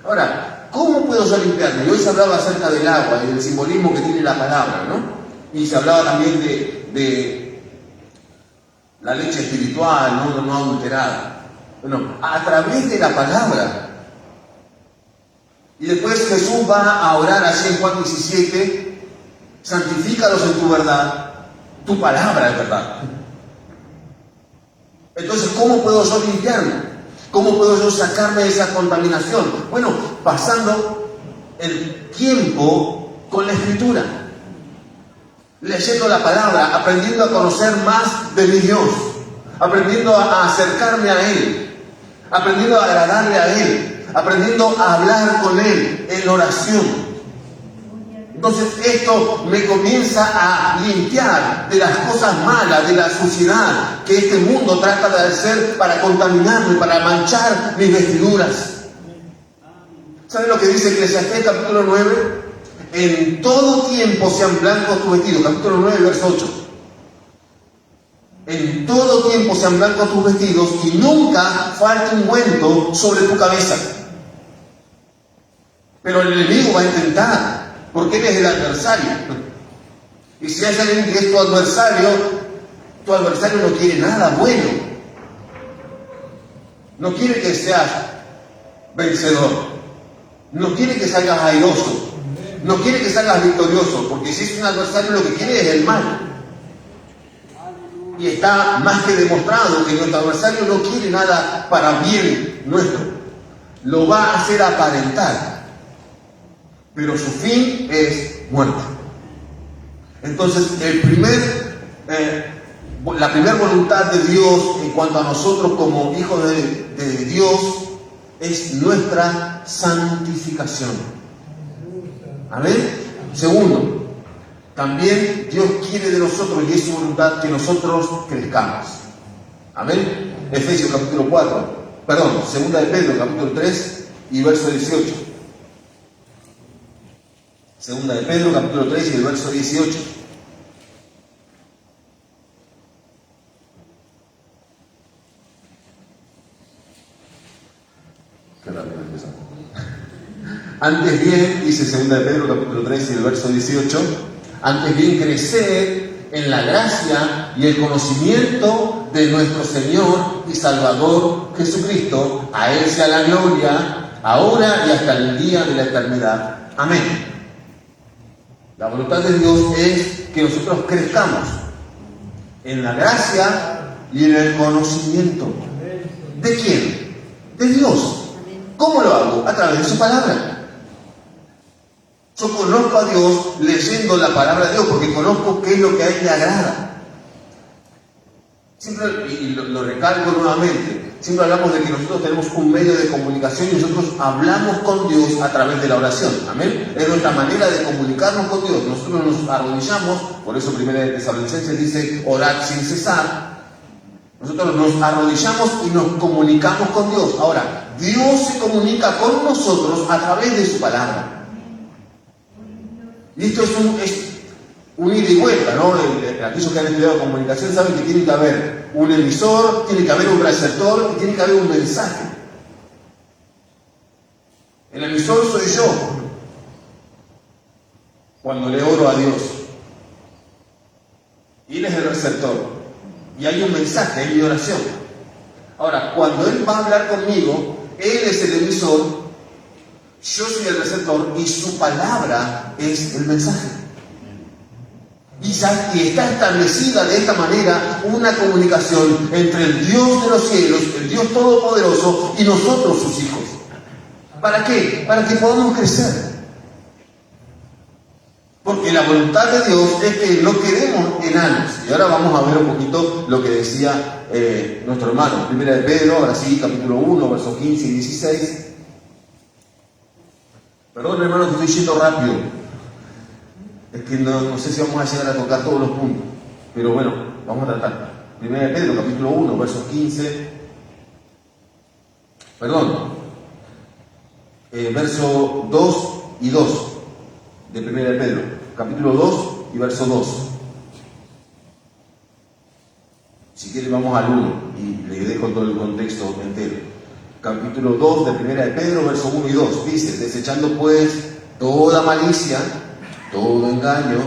Ahora, ¿cómo puedo yo limpiarme? Y hoy se hablaba acerca del agua y del simbolismo que tiene la palabra, ¿no? Y se hablaba también de la leche espiritual, no adulterada. Bueno, a través de la palabra. Y después Jesús va a orar así en Juan 17: santifícalos en tu verdad. Tu palabra es verdad. Entonces, ¿cómo puedo yo limpiarme? ¿Cómo puedo yo sacarme de esa contaminación? Bueno, pasando el tiempo con la Escritura, leyendo la palabra, aprendiendo a conocer más de mi Dios, aprendiendo a acercarme a Él, aprendiendo a agradarle a Él, aprendiendo a hablar con Él en oración. Entonces esto me comienza a limpiar de las cosas malas, de la suciedad que este mundo trata de hacer para contaminarme, para manchar mis vestiduras. ¿Saben lo que dice Eclesiastés capítulo 9? En todo tiempo sean blancos tus vestidos. Capítulo 9, verso 8. En todo tiempo sean blancos tus vestidos y nunca falte ungüento sobre tu cabeza. Pero el enemigo va a intentar, porque él es el adversario. Y si hay alguien que es tu adversario no quiere nada bueno. No quiere que seas vencedor. No quiere que salgas airoso. No quiere que salgas victorioso. Porque si es un adversario, lo que quiere es el mal. Y está más que demostrado que nuestro adversario no quiere nada para bien nuestro. lo va a hacer aparentar, pero su fin es muerte. Entonces, la primera voluntad de Dios en cuanto a nosotros como hijos de Dios es nuestra santificación. Amén. Segundo, también Dios quiere de nosotros, y es su voluntad, que nosotros crezcamos. Amén. Efesios capítulo 4, segunda de Pedro capítulo 3 y verso 18. Segunda de Pedro capítulo 3 y el verso 18. Qué rápido empezamos. Antes bien, dice segunda de Pedro capítulo 3 y el verso 18, antes bien creced en la gracia y el conocimiento de nuestro Señor y Salvador Jesucristo. A Él sea la gloria, ahora y hasta el día de la eternidad. Amén. La voluntad de Dios es que nosotros crezcamos en la gracia y en el conocimiento. ¿De quién? De Dios. ¿Cómo lo hago? A través de su palabra. Yo conozco a Dios leyendo la palabra de Dios porque conozco qué es lo que a Él le agrada. Siempre, y lo recalco nuevamente, siempre hablamos de que nosotros tenemos un medio de comunicación y nosotros hablamos con Dios a través de la oración. Amén. Es nuestra manera de comunicarnos con Dios. Nosotros nos arrodillamos, por eso Primera de Tesalonicenses dice orad sin cesar. Nosotros nos arrodillamos y nos comunicamos con Dios. Ahora, Dios se comunica con nosotros a través de su palabra. Y esto es un ida y vuelta, ¿no? Aquellos que han estudiado comunicación saben que tiene que haber un emisor, tiene que haber un receptor y tiene que haber un mensaje. El emisor soy yo cuando le oro a Dios. Y Él es el receptor. Y hay un mensaje, hay mi oración. Ahora, cuando Él va a hablar conmigo, Él es el emisor, yo soy el receptor y su palabra es el mensaje. Y está establecida de esta manera una comunicación entre el Dios de los cielos, el Dios Todopoderoso, y nosotros, sus hijos. ¿Para qué? Para que podamos crecer. Porque la voluntad de Dios es que no quedemos enanos. Y ahora vamos a ver un poquito lo que decía nuestro hermano. Primera de Pedro, ahora sí, capítulo 1, versos 15 y 16. Perdón, hermano, que estoy yendo rápido. Es que no sé si vamos a llegar a tocar todos los puntos. Pero bueno, vamos a tratar. Primera de Pedro, capítulo 1, versos 15. Verso 2 y 2 de Primera de Pedro. Capítulo 2 y verso 2. Si quieren vamos al 1 y le dejo todo el contexto entero. Capítulo 2 de Primera de Pedro, verso 1 y 2. Dice, desechando pues toda malicia, todo engaño,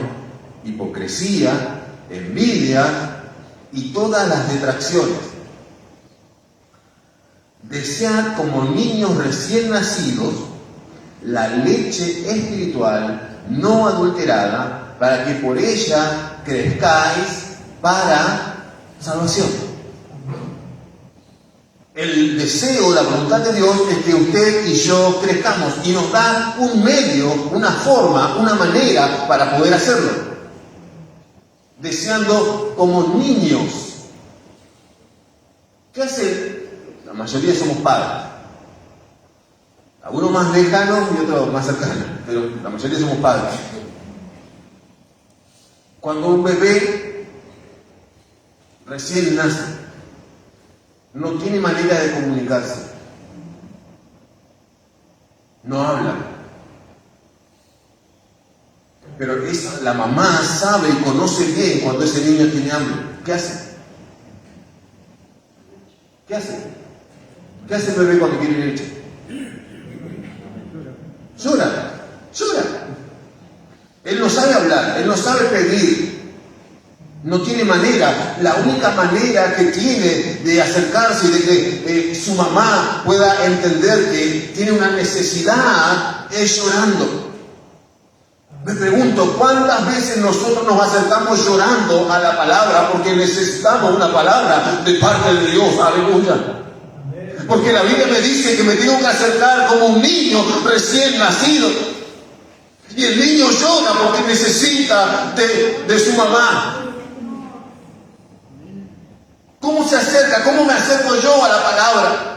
hipocresía, envidia y todas las detracciones. Desead como niños recién nacidos la leche espiritual no adulterada, para que por ella crezcáis para salvación. El deseo, la voluntad de Dios es que usted y yo crezcamos y nos da un medio, una forma, una manera para poder hacerlo. Deseando como niños. ¿Qué hace? La mayoría somos padres. Algunos más lejanos y otros más cercanos, pero la mayoría somos padres. Cuando un bebé recién nace, no tiene manera de comunicarse, no habla, pero la mamá sabe y conoce bien cuando ese niño tiene hambre. ¿Qué hace? ¿Qué hace? ¿Qué hace el bebé cuando quiere leche? Llora. Él no sabe hablar, él no sabe pedir, no tiene manera. La única manera que tiene de acercarse y de que su mamá pueda entender que tiene una necesidad es llorando. Me pregunto, ¿cuántas veces nosotros nos acercamos llorando a la palabra porque necesitamos una palabra de parte de Dios? Aleluya. Porque la Biblia me dice que me tengo que acercar como un niño recién nacido. Y el niño llora porque necesita de su mamá. ¿Cómo se acerca? ¿Cómo me acerco yo a la palabra?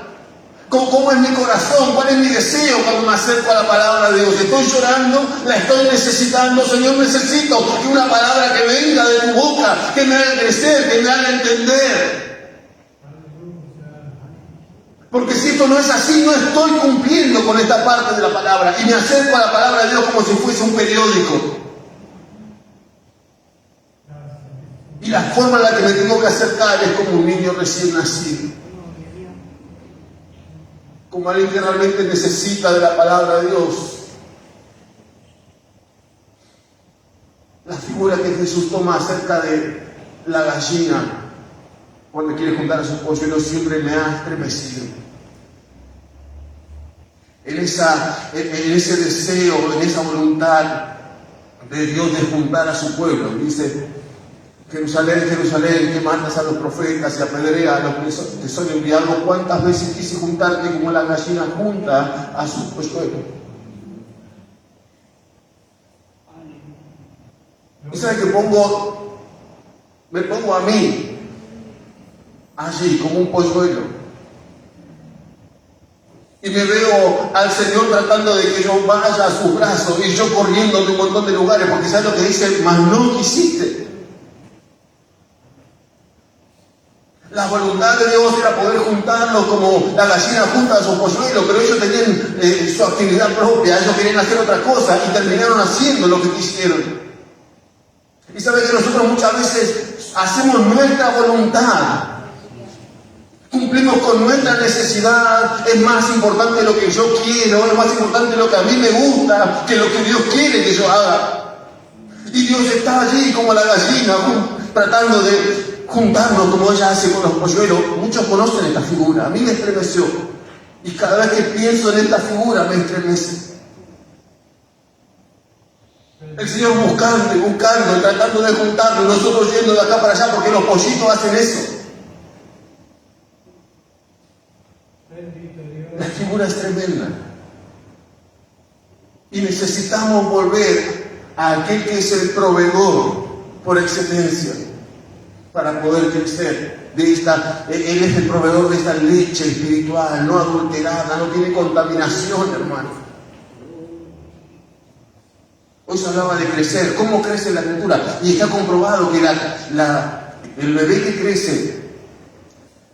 ¿Cómo es mi corazón? ¿Cuál es mi deseo cuando me acerco a la palabra de Dios? ¿Estoy llorando? ¿La estoy necesitando? Señor, necesito que una palabra que venga de tu boca, que me haga crecer, que me haga entender. Porque si esto no es así, no estoy cumpliendo con esta parte de la palabra. Y me acerco a la palabra de Dios como si fuese un periódico. Y la forma en la que me tengo que acercar es como un niño recién nacido. Como alguien que realmente necesita de la palabra de Dios. La figura que Jesús toma acerca de la gallina cuando quiere juntar a sus polluelos siempre me ha estremecido. En ese deseo, en esa voluntad de Dios de juntar a su pueblo. Dice: Jerusalén, Jerusalén, que matas a los profetas y apedreas a los que te son enviados. ¿Cuántas veces quise juntarte como la gallina junta a sus polluelos? ¿Y sabes que me pongo a mí allí como un polluelo? Y me veo al Señor tratando de que yo vaya a sus brazos y yo corriendo de un montón de lugares, porque ¿sabes lo que dice? Mas no quisiste. La voluntad de Dios era poder juntarlos como la gallina junta a sus polluelos, pero ellos tenían su actividad propia, ellos querían hacer otra cosa y terminaron haciendo lo que quisieron. Y sabe que nosotros muchas veces hacemos nuestra voluntad, cumplimos con nuestra necesidad, es más importante lo que yo quiero, es más importante lo que a mí me gusta que lo que Dios quiere que yo haga. Y Dios está allí como la gallina, tratando de juntarnos como ella hace con los polluelos. Muchos conocen esta figura, a mí me estremeció. Y cada vez que pienso en esta figura me estremece. El Señor buscando, tratando de juntarnos, y nosotros yendo de acá para allá porque los pollitos hacen eso. La figura es tremenda. Y necesitamos volver a aquel que es el proveedor por excelencia para poder crecer. Él es el proveedor de esta leche espiritual, no adulterada, no tiene contaminación, hermano. Hoy se hablaba de crecer. ¿Cómo crece la criatura? Y está comprobado que el bebé que crece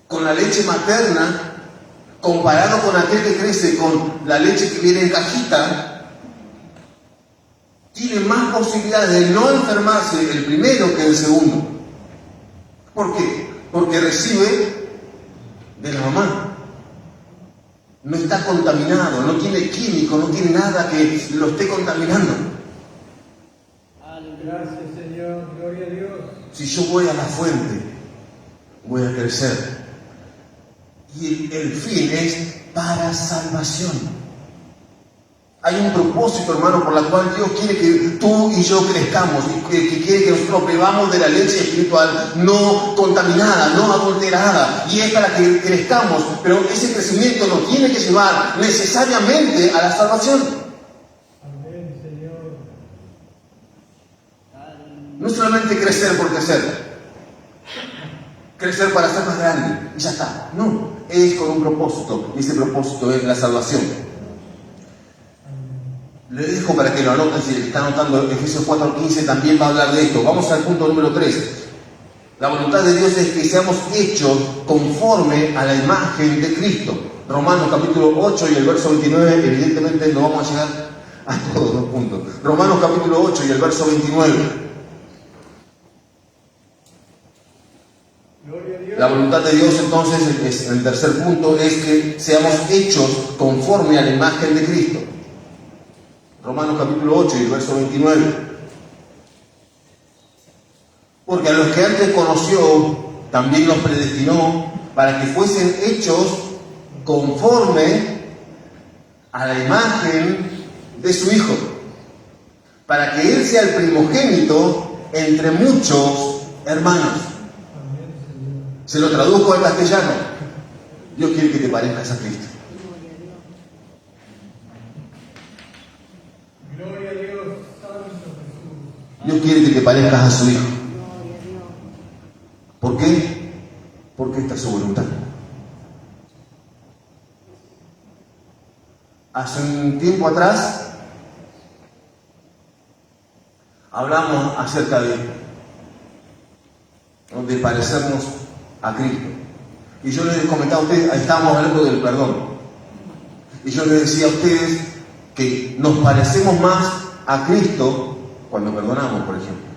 con la leche materna, comparado con aquel que crece con la leche que viene en cajita, tiene más posibilidades de no enfermarse el primero que el segundo. ¿Por qué? Porque recibe de la mamá. No está contaminado, no tiene químico, no tiene nada que lo esté contaminando. Gracias, Señor, gloria a Dios. Si yo voy a la fuente, voy a crecer. Y el fin es para salvación. Hay un propósito, hermano, por el cual Dios quiere que tú y yo crezcamos, y que quiere que nosotros bebamos de la leche espiritual no contaminada, no adulterada, y es para que crezcamos, pero ese crecimiento nos tiene que llevar necesariamente a la salvación. Amén, Señor. No solamente crecer por crecer para ser más grande y ya está. No, es con un propósito, y ese propósito es la salvación. Le dejo para que lo anoten, si le está anotando Efesios 4:15 también va a hablar de esto. Vamos al punto número 3. La voluntad de Dios es que seamos hechos conforme a la imagen de Cristo. Romanos capítulo 8 y el verso 29, evidentemente no vamos a llegar a todos los puntos. Romanos capítulo 8 y el verso 29. La voluntad de Dios entonces, el tercer punto, es que seamos hechos conforme a la imagen de Cristo. Romanos capítulo 8 y el verso 29. Porque a los que antes conoció, también los predestinó para que fuesen hechos conforme a la imagen de su Hijo, para que Él sea el primogénito entre muchos hermanos. Se lo traduzco en castellano. Dios quiere que te parezcas a Cristo. Gloria a Dios, Santo Jesús. Dios quiere que te parezcas a su Hijo. ¿Por qué? Porque esta es su voluntad. Hace un tiempo atrás hablamos acerca de parecernos a Cristo. Y yo les he comentado a ustedes, ahí estábamos hablando del perdón. Y yo les decía a ustedes que nos parecemos más a Cristo cuando perdonamos, por ejemplo.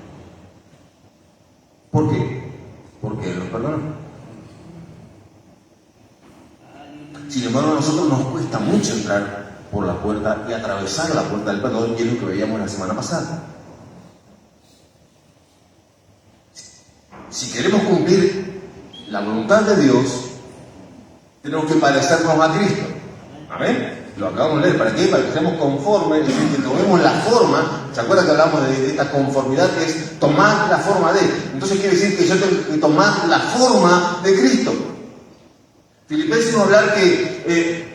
¿Por qué? Porque Él nos perdonó. Sin embargo, a nosotros nos cuesta mucho entrar por la puerta y atravesar la puerta del perdón, y es lo que veíamos la semana pasada. Si queremos cumplir la voluntad de Dios, tenemos que parecernos a Cristo. ¿Amén? Lo acabamos de leer. ¿Para qué? Para que seamos conformes, es decir, que tomemos la forma. ¿Se acuerdan que hablamos de esta conformidad que es tomar la forma de? Entonces quiere decir que yo tengo que tomar la forma de Cristo. Filipenses va a hablar que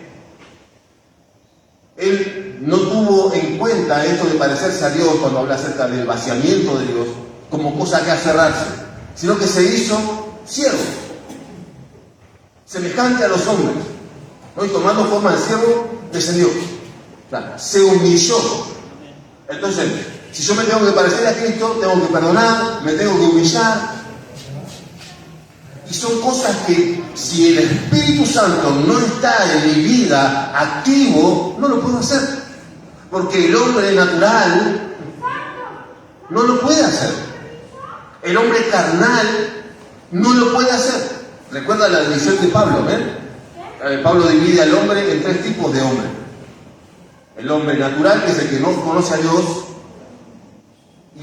él no tuvo en cuenta esto de parecerse a Dios cuando habla acerca del vaciamiento de Dios como cosa que aferrarse, sino que se hizo siervo, semejante a los hombres, ¿no? Y tomando forma de siervo, descendió. O sea, se humilló. Entonces, si yo me tengo que parecer a Cristo, tengo que perdonar, me tengo que humillar. Y son cosas que, si el Espíritu Santo no está en mi vida activo, no lo puedo hacer. Porque el hombre natural no lo puede hacer. El hombre carnal no lo puede hacer. Recuerda la división de Pablo, Pablo divide al hombre en 3 tipos de hombre. El hombre natural, que es el que no conoce a Dios,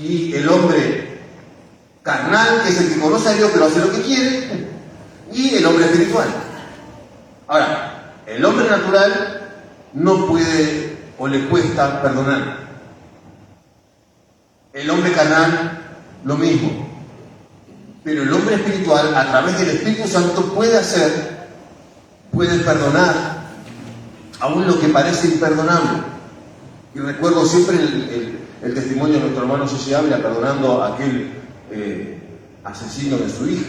y el hombre carnal, que es el que conoce a Dios pero hace lo que quiere, y el hombre espiritual. Ahora, el hombre natural no puede o le cuesta perdonar. El hombre carnal, lo mismo. Pero el hombre espiritual, a través del Espíritu Santo, puede perdonar aún lo que parece imperdonable. Y recuerdo siempre el testimonio de nuestro hermano José Ávila perdonando a aquel asesino de su hija.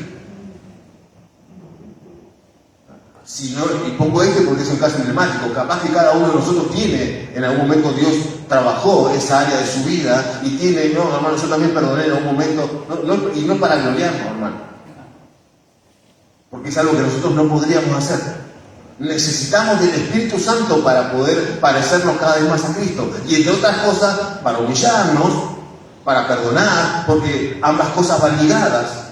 Si no, y pongo porque es un caso emblemático, capaz que cada uno de nosotros tiene, en algún momento Dios trabajó esa área de su vida y tiene, no, hermano, yo también perdoné en algún momento, y no para gloriarnos, hermano, porque es algo que nosotros no podríamos hacer. Necesitamos del Espíritu Santo para poder parecernos cada vez más a Cristo, y entre otras cosas, para humillarnos, para perdonar, porque ambas cosas van ligadas.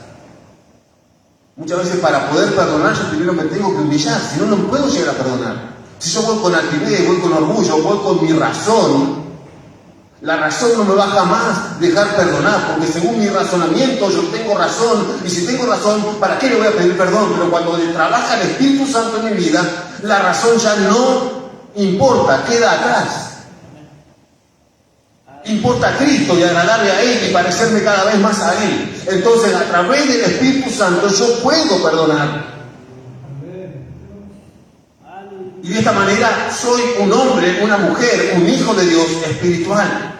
Muchas veces para poder perdonar yo primero me tengo que humillar, si no, no puedo llegar a perdonar. Si yo voy con altivez, voy con orgullo, voy con mi razón, la razón no me va jamás dejar perdonar, porque según mi razonamiento yo tengo razón, y si tengo razón, ¿para qué le voy a pedir perdón? Pero cuando trabaja el Espíritu Santo en mi vida, la razón ya no importa, queda atrás. Importa a Cristo y agradarle a Él y parecerme cada vez más a Él. Entonces, a través del Espíritu Santo yo puedo perdonar. Y de esta manera soy un hombre, una mujer, un hijo de Dios espiritual.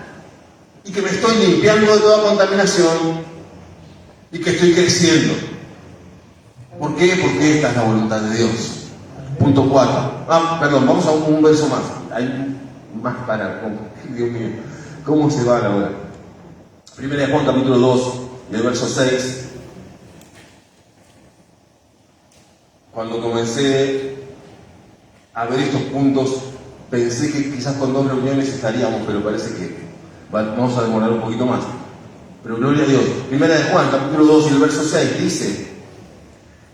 Y que me estoy limpiando de toda contaminación y que estoy creciendo. ¿Por qué? Porque esta es la voluntad de Dios. Punto 4. Perdón, vamos a un verso más. Hay más para... Dios mío, ¿cómo se va ahora? Primera de Juan, capítulo 2, del verso 6. Cuando comencé a ver estos puntos, pensé que quizás con 2 reuniones estaríamos, pero parece que vamos a demorar un poquito más. Pero gloria a Dios. Primera de Juan, capítulo 2 y el verso 6 dice: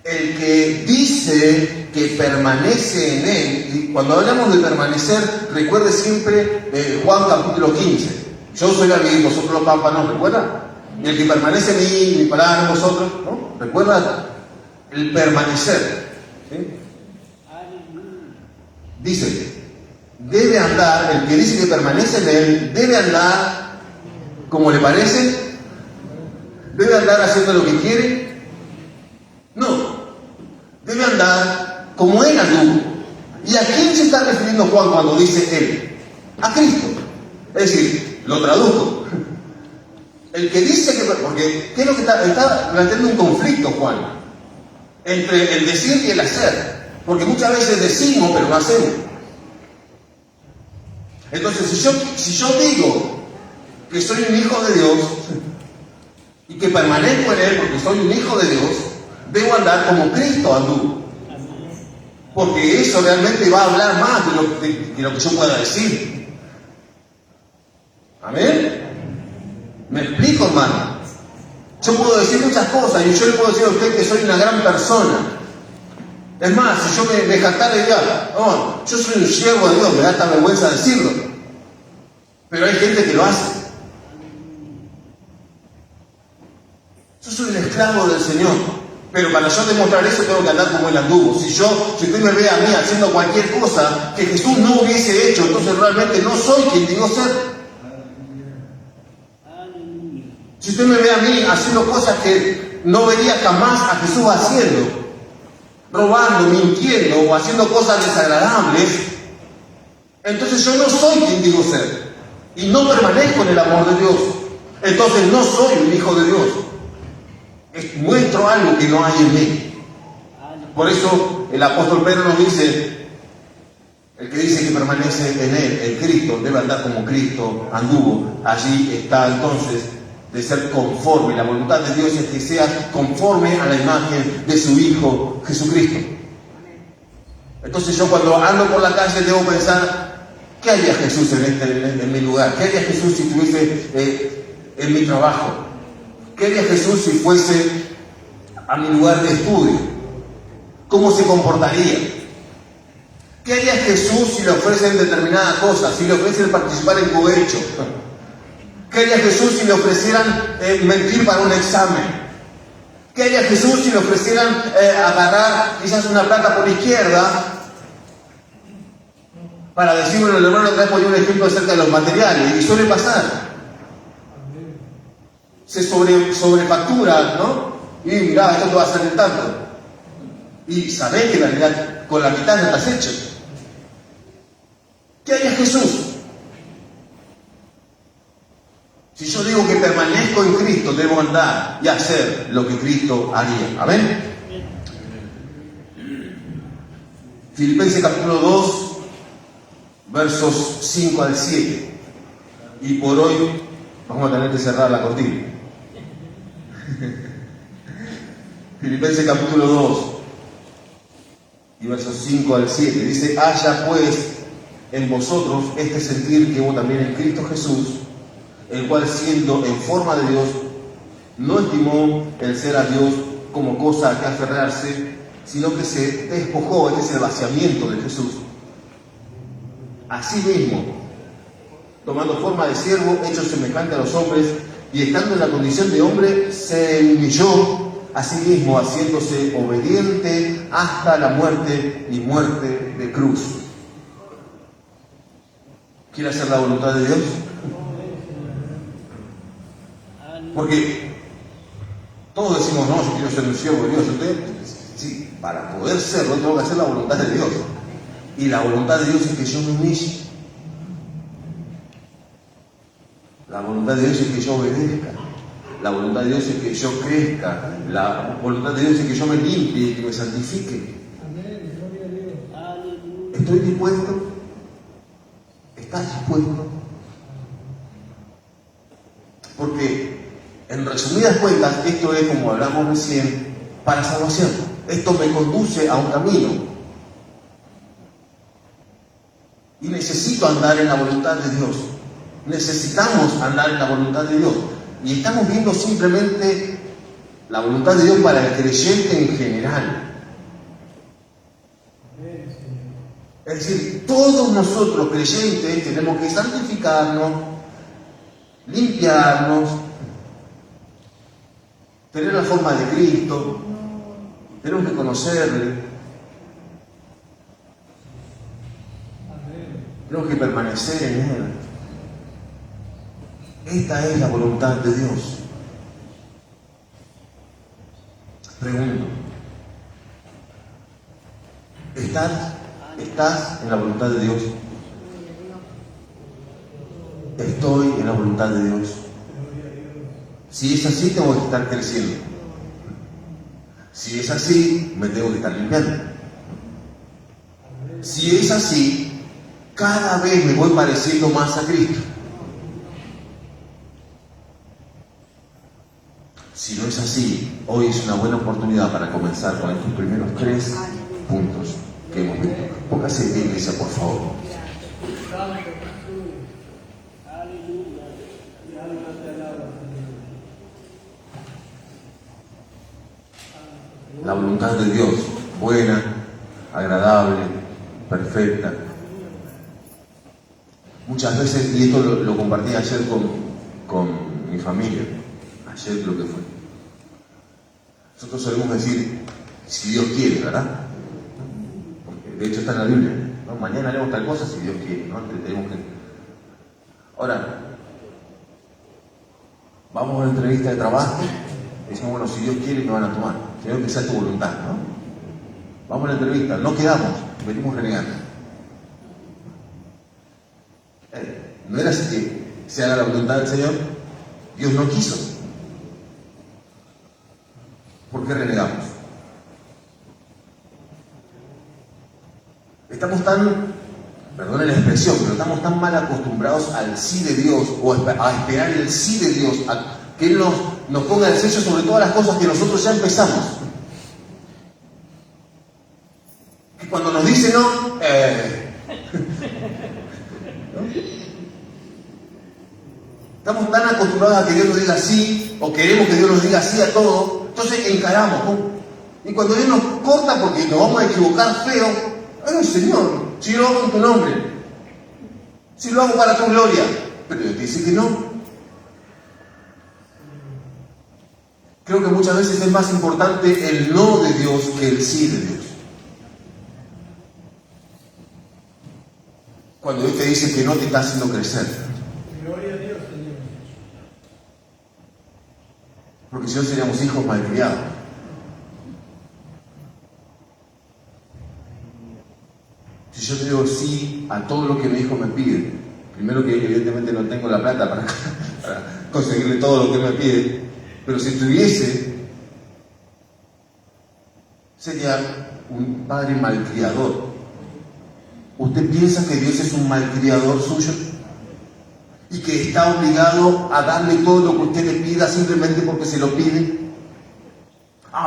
el que dice que permanece en Él, y cuando hablamos de permanecer, recuerde siempre Juan capítulo 15. Yo soy la vid, vosotros los pámpanos, ¿recuerdan? Y el que permanece en mí, mi palabra en vosotros, ¿no? ¿Recuerdan? El permanecer. ¿Sí? Dice, debe andar, el que dice que permanece en Él, debe andar como le parece, debe andar haciendo lo que quiere. No, debe andar como él anduvo. ¿Y a quién se está refiriendo Juan cuando dice él? A Cristo. Es decir, lo traduzco. El que dice que... Porque, ¿qué es lo que está planteando un conflicto, Juan? Entre el decir y el hacer. Porque muchas veces decimos, pero no hacemos. Entonces, si yo digo que soy un hijo de Dios y que permanezco en Él porque soy un hijo de Dios, debo andar como Cristo anduvo. Porque eso realmente va a hablar más de lo que yo pueda decir. ¿Amén? ¿Me explico, hermano? Yo puedo decir muchas cosas y yo le puedo decir a usted que soy una gran persona. Es más, si yo me jactara y diga, oh, yo soy un siervo de Dios, me da hasta vergüenza decirlo. Pero hay gente que lo hace. Yo soy un esclavo del Señor, pero para yo demostrar eso tengo que andar como Él anduvo. Si usted me ve a mí haciendo cualquier cosa que Jesús no hubiese hecho, entonces realmente no soy quien digo ser. Si usted me ve a mí haciendo cosas que no vería jamás a Jesús haciendo, robando, mintiendo o haciendo cosas desagradables, entonces yo no soy quien digo ser y no permanezco en el amor de Dios. Entonces no soy un hijo de Dios. Muestro algo que no hay en mí. Por eso el apóstol Pedro nos dice, el que dice que permanece en Él, en Cristo, debe andar como Cristo anduvo. Allí está entonces de ser conforme. La voluntad de Dios es que seas conforme a la imagen de su Hijo Jesucristo. Entonces yo cuando ando por la calle debo pensar, ¿qué haría Jesús en mi lugar? ¿Qué haría Jesús si estuviese en mi trabajo? ¿Qué haría Jesús si fuese a mi lugar de estudio? ¿Cómo se comportaría? ¿Qué haría Jesús si le ofrecen determinadas cosas? Si le ofrecen participar en cohecho. ¿Qué haría Jesús si le ofrecieran mentir para un examen? ¿Qué haría Jesús si le ofrecieran agarrar quizás una plata por la izquierda? Para decir, bueno, el hermano trajo yo un ejemplo acerca de los materiales, y suele pasar. Se sobrefactura, ¿no? Y mirá, esto te va a salir tanto. Y sabés que en realidad con la mitad no estás hecho. ¿Qué haría Jesús? Si yo digo que permanezco en Cristo, debo andar y hacer lo que Cristo haría. ¿Amén? Filipenses capítulo 2, versos 5 al 7. Y por hoy vamos a tener que cerrar la cortina. Filipenses capítulo 2 y versos 5 al 7. Dice, haya pues en vosotros este sentir que hubo también en Cristo Jesús, el cual siendo en forma de Dios, no estimó el ser a Dios como cosa a que aferrarse, sino que se despojó. Este es el vaciamiento de Jesús. Asimismo, tomando forma de siervo, hecho semejante a los hombres, y estando en la condición de hombre, se humilló a sí mismo, haciéndose obediente hasta la muerte y muerte de cruz. ¿Quiere hacer la voluntad de Dios? Porque todos decimos, no, yo quiero ser un siervo de Dios. Sí, para poder serlo tengo que hacer la voluntad de Dios. Y la voluntad de Dios es que yo me humille. La voluntad de Dios es que yo obedezca. La voluntad de Dios es que yo crezca. La voluntad de Dios es que yo me limpie y que me santifique. ¿Estoy dispuesto? ¿Estás dispuesto? Porque, en resumidas cuentas, esto es, como hablamos recién, para salvación. Esto me conduce a un camino. Y necesito andar en la voluntad de Dios. Necesitamos andar en la voluntad de Dios. Y estamos viendo simplemente la voluntad de Dios para el creyente en general. Es decir, todos nosotros creyentes tenemos que santificarnos, limpiarnos, tener la forma de Cristo, tenemos que conocerle, tenemos que permanecer en Él. Esta es la voluntad de Dios. Pregunto, ¿Estás en la voluntad de Dios? Estoy en la voluntad de Dios. Si es así, tengo que estar creciendo. Si es así, me tengo que estar limpiando. Si es así, cada vez me voy pareciendo más a Cristo. Si no es así, hoy es una buena oportunidad para comenzar con estos primeros 3 puntos que hemos visto. Póngase de pie, iglesia, por favor. Santo Jesús. Aleluya. Mi alma te alaba, Señor. La voluntad de Dios, buena, agradable, perfecta. Muchas veces, y esto lo compartí ayer con mi familia, ayer creo que fue. Nosotros solemos decir, si Dios quiere, ¿verdad? Porque de hecho está en la Biblia, ¿no? Mañana haremos tal cosa si Dios quiere, ¿no? Tenemos que... Ahora, vamos a una entrevista de trabajo, y decimos, bueno, si Dios quiere me van a tomar, Señor, que sea tu voluntad, ¿no? Vamos a la entrevista, no quedamos, venimos renegando. No era así que se haga la voluntad del Señor, Dios no quiso. ¿Por qué renegamos? Estamos tan, perdone la expresión, pero estamos tan mal acostumbrados al sí de Dios o a esperar el sí de Dios, a que Él nos ponga el sello sobre todas las cosas que nosotros ya empezamos. Que cuando nos dice no, ¿no? Estamos tan acostumbrados a que Dios nos diga sí, o queremos que Dios nos diga sí a todo, entonces encaramos, ¿no? Y cuando Dios nos corta porque nos vamos a equivocar feo, ay Señor, si lo hago en tu nombre, si lo hago para tu gloria, pero Dios te dice que no. Creo que muchas veces es más importante el no de Dios que el sí de Dios. Cuando Dios te dice que no te está haciendo crecer. Gloria a Dios, Señor. Porque si no seríamos hijos malcriados. Si yo te digo sí a todo lo que mi hijo me pide, primero que evidentemente no tengo la plata para conseguirle todo lo que me pide, pero si tuviese, sería un padre malcriador. ¿Usted piensa que Dios es un malcriador suyo? Y que está obligado a darle todo lo que usted le pida simplemente porque se lo pide.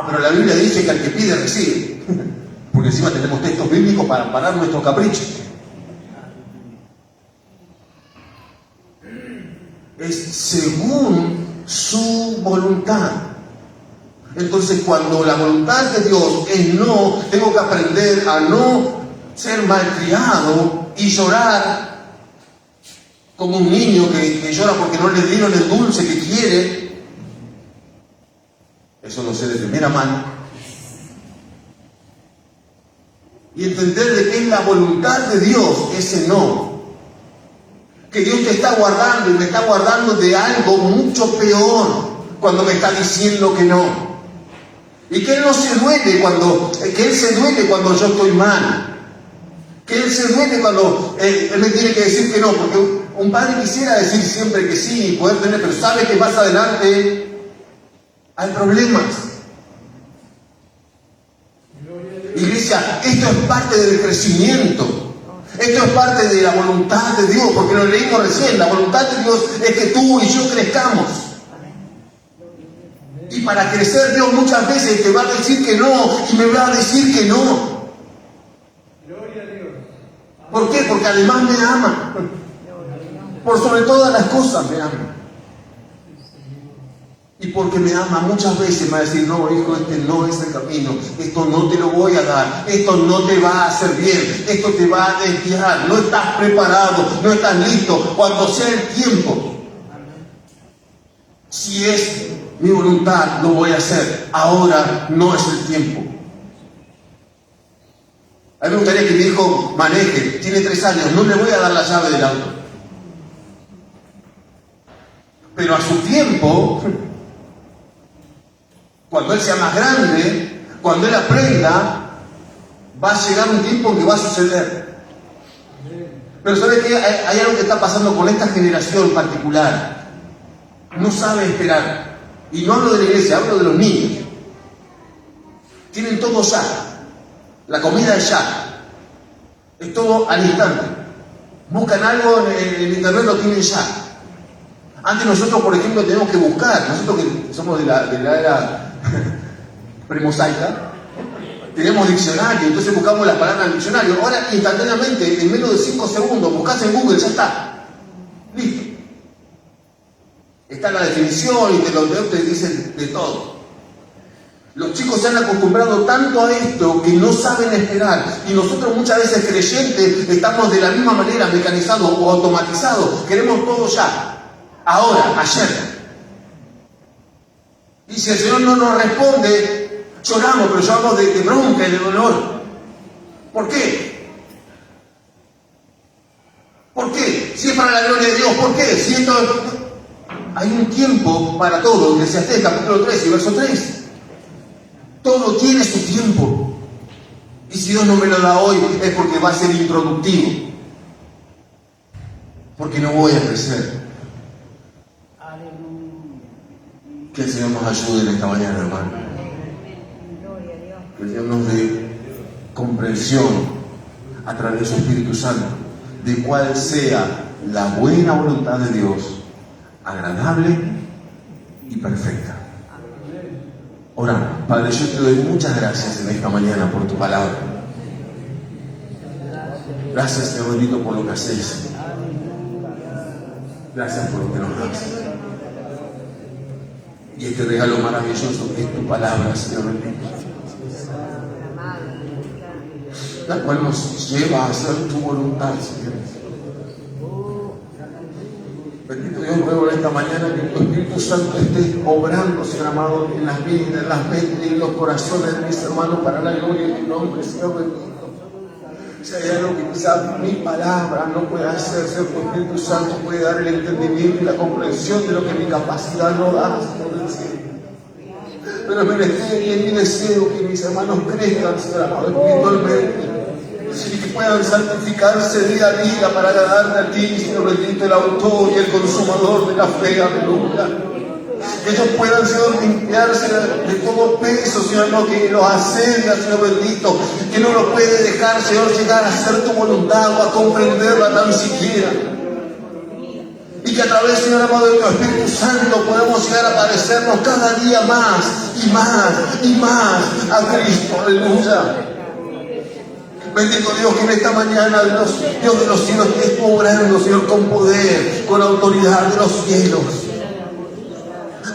Pero la Biblia dice que al que pide recibe. Porque encima tenemos textos bíblicos para amparar nuestros caprichos. Es según su voluntad. Entonces, cuando la voluntad de Dios es no, tengo que aprender a no ser malcriado y llorar como un niño que llora porque no le dieron el dulce que quiere. Eso lo sé de primera mano. Y entender de que es la voluntad de Dios ese no. Que Dios te está guardando y me está guardando de algo mucho peor cuando me está diciendo que no. Y que Él no se duele que Él se duele cuando yo estoy mal. Que Él se duele cuando Él me tiene que decir que no, porque un padre quisiera decir siempre que sí y poder tener, pero sabe que más adelante hay problemas. Iglesia, esto es parte del crecimiento. Esto es parte de la voluntad de Dios, porque lo leímos recién. La voluntad de Dios es que tú y yo crezcamos. Y para crecer Dios muchas veces te va a decir que no y me va a decir que no. Gloria a Dios. ¿Por qué? Porque además me ama. Por sobre todas las cosas me ama. Y porque me ama muchas veces me va a decir, no hijo, este no es el camino, esto no te lo voy a dar, esto no te va a hacer bien, esto te va a desviar, no estás preparado, no estás listo, cuando sea el tiempo. Si es mi voluntad, lo voy a hacer, ahora no es el tiempo. A mí me gustaría que mi hijo maneje, tiene 3 años, no le voy a dar la llave del auto. Pero a su tiempo, cuando él sea más grande, cuando él aprenda, Va a llegar un tiempo en que va a suceder. Pero ¿sabes qué? Hay algo que está pasando con esta generación particular. No sabe esperar. Y no hablo de la iglesia, hablo de los niños. Tienen todo ya. La comida es ya. Es todo al instante. Buscan algo en internet, lo tienen ya. Antes nosotros, por ejemplo, tenemos que buscar. Nosotros que somos de la era premosaica, tenemos diccionario, entonces buscamos las palabras en el diccionario. Ahora, instantáneamente, en menos de 5 segundos, buscas en Google, ya está. Listo. Está la definición y te dicen de todo. Los chicos se han acostumbrado tanto a esto que no saben esperar. Y nosotros muchas veces creyentes estamos de la misma manera, mecanizados o automatizados. Queremos todo ya. Ahora, ayer. Y si el Señor no nos responde, lloramos, pero lloramos de bronca y de dolor. ¿Por qué? ¿Por qué? Si es para la gloria de Dios, ¿por qué? Si esto... Hay un tiempo para todo, Eclesiastés capítulo 3 y verso 3. Todo tiene su tiempo. Y si Dios no me lo da hoy, es porque va a ser improductivo. Porque no voy a crecer. Que el Señor nos ayude en esta mañana, hermano. Que el Señor nos dé comprensión a través de su Espíritu Santo de cuál sea la buena voluntad de Dios, agradable y perfecta. Oramos. Padre, yo te doy muchas gracias en esta mañana por tu palabra. Gracias, Señor bendito, por lo que haces. Gracias por lo que nos das. Y este regalo maravilloso que es tu palabra, Señor bendito, la cual nos lleva a hacer tu voluntad, Señor. Bendito Dios, ruego en esta mañana que tu Espíritu Santo esté obrando, Señor amado, en las vidas, en las mentes y en los corazones de mis hermanos para la gloria de tu nombre, Señor bendito. Si hay algo que quizás mi palabra no puede hacer, Señor, tu Espíritu Santo puede dar el entendimiento y la comprensión de lo que mi capacidad no da, Señor del cielo. Pero es menester y es mi deseo que mis hermanos crezcan, Señor amado, espiritualmente. Y que puedan santificarse día a día para agradarte a ti, Señor bendito, el autor y el consumador de la fe, aleluya. Que ellos puedan, Señor, limpiarse de todo peso, Señor, no, que los asedia, Señor bendito, que no los puede dejar, Señor, llegar a hacer tu voluntad o a comprenderla tan siquiera. Y que a través, Señor amado, de tu Espíritu Santo podemos llegar a parecernos cada día más y más y más a Cristo, aleluya. Bendito Dios, que en esta mañana Dios de los cielos estés obrando, Señor, con poder, con autoridad de los cielos.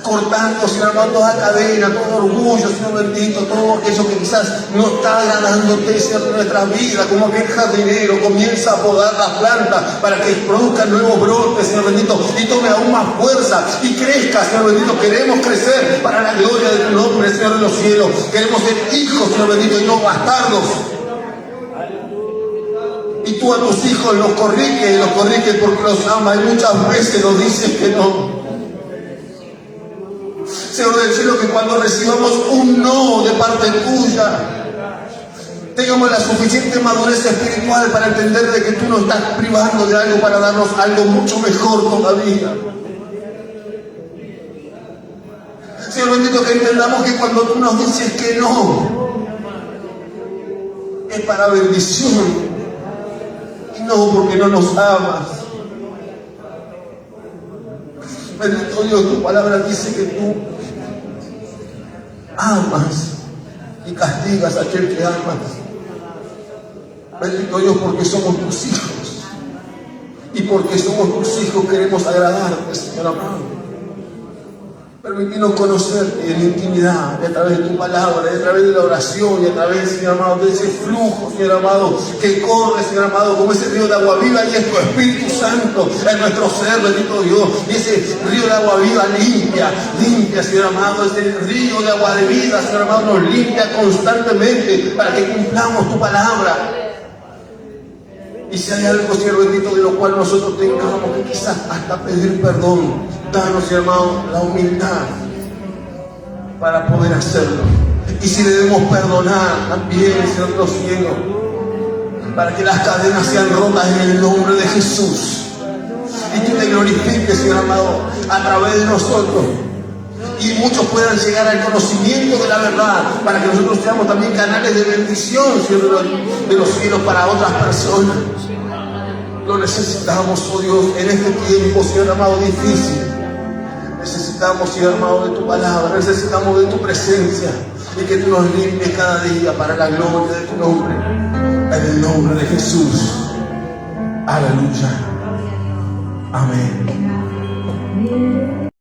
Cortando, Señor, toda cadena, todo orgullo, Señor bendito, todo aquello que quizás no está agradándote, Señor, en nuestra vida, como aquel jardinero comienza a podar las plantas para que produzcan nuevos brotes, Señor bendito, y tome aún más fuerza y crezca, Señor bendito. Queremos crecer para la gloria de tu nombre, Señor de los cielos. Queremos ser hijos, Señor bendito, y no bastardos. Y tú a tus hijos los corriges porque los amas, y muchas veces nos dices que no. Señor del cielo, que cuando recibamos un no de parte tuya, tengamos la suficiente madurez espiritual para entender de que tú nos estás privando de algo para darnos algo mucho mejor todavía. Señor bendito, que entendamos que cuando tú nos dices que no, es para bendición. No, porque no nos amas. Bendito Dios, tu palabra dice que tú amas y castigas a aquel que amas. Bendito Dios, porque somos tus hijos. Y porque somos tus hijos queremos agradarte, Señor amado. Permitirnos conocerte en intimidad, y a través de tu palabra, y a través de la oración, y a través, Señor amado, de ese flujo, Señor amado, que corre, Señor amado, como ese río de agua viva, y es tu Espíritu Santo en nuestro ser, bendito Dios. Y ese río de agua viva limpia, Señor amado, ese río de agua de vida, Señor amado, nos limpia constantemente para que cumplamos tu palabra. Y si hay algo, Señor bendito, de lo cual nosotros tengamos que quizás hasta pedir perdón, danos, Señor amado, la humildad para poder hacerlo. Y si debemos perdonar también, Señor de los cielos, para que las cadenas sean rotas en el nombre de Jesús. Y tú te glorifiques, Señor amado, a través de nosotros. Y muchos puedan llegar al conocimiento de la verdad, para que nosotros seamos también canales de bendición, Señor de los cielos, para otras personas. Lo necesitamos, oh Dios, en este tiempo, Señor amado, difícil. Necesitamos, Señor amado, de tu palabra, necesitamos de tu presencia, y que tú nos limpies cada día para la gloria de tu nombre. En el nombre de Jesús. Aleluya. Amén.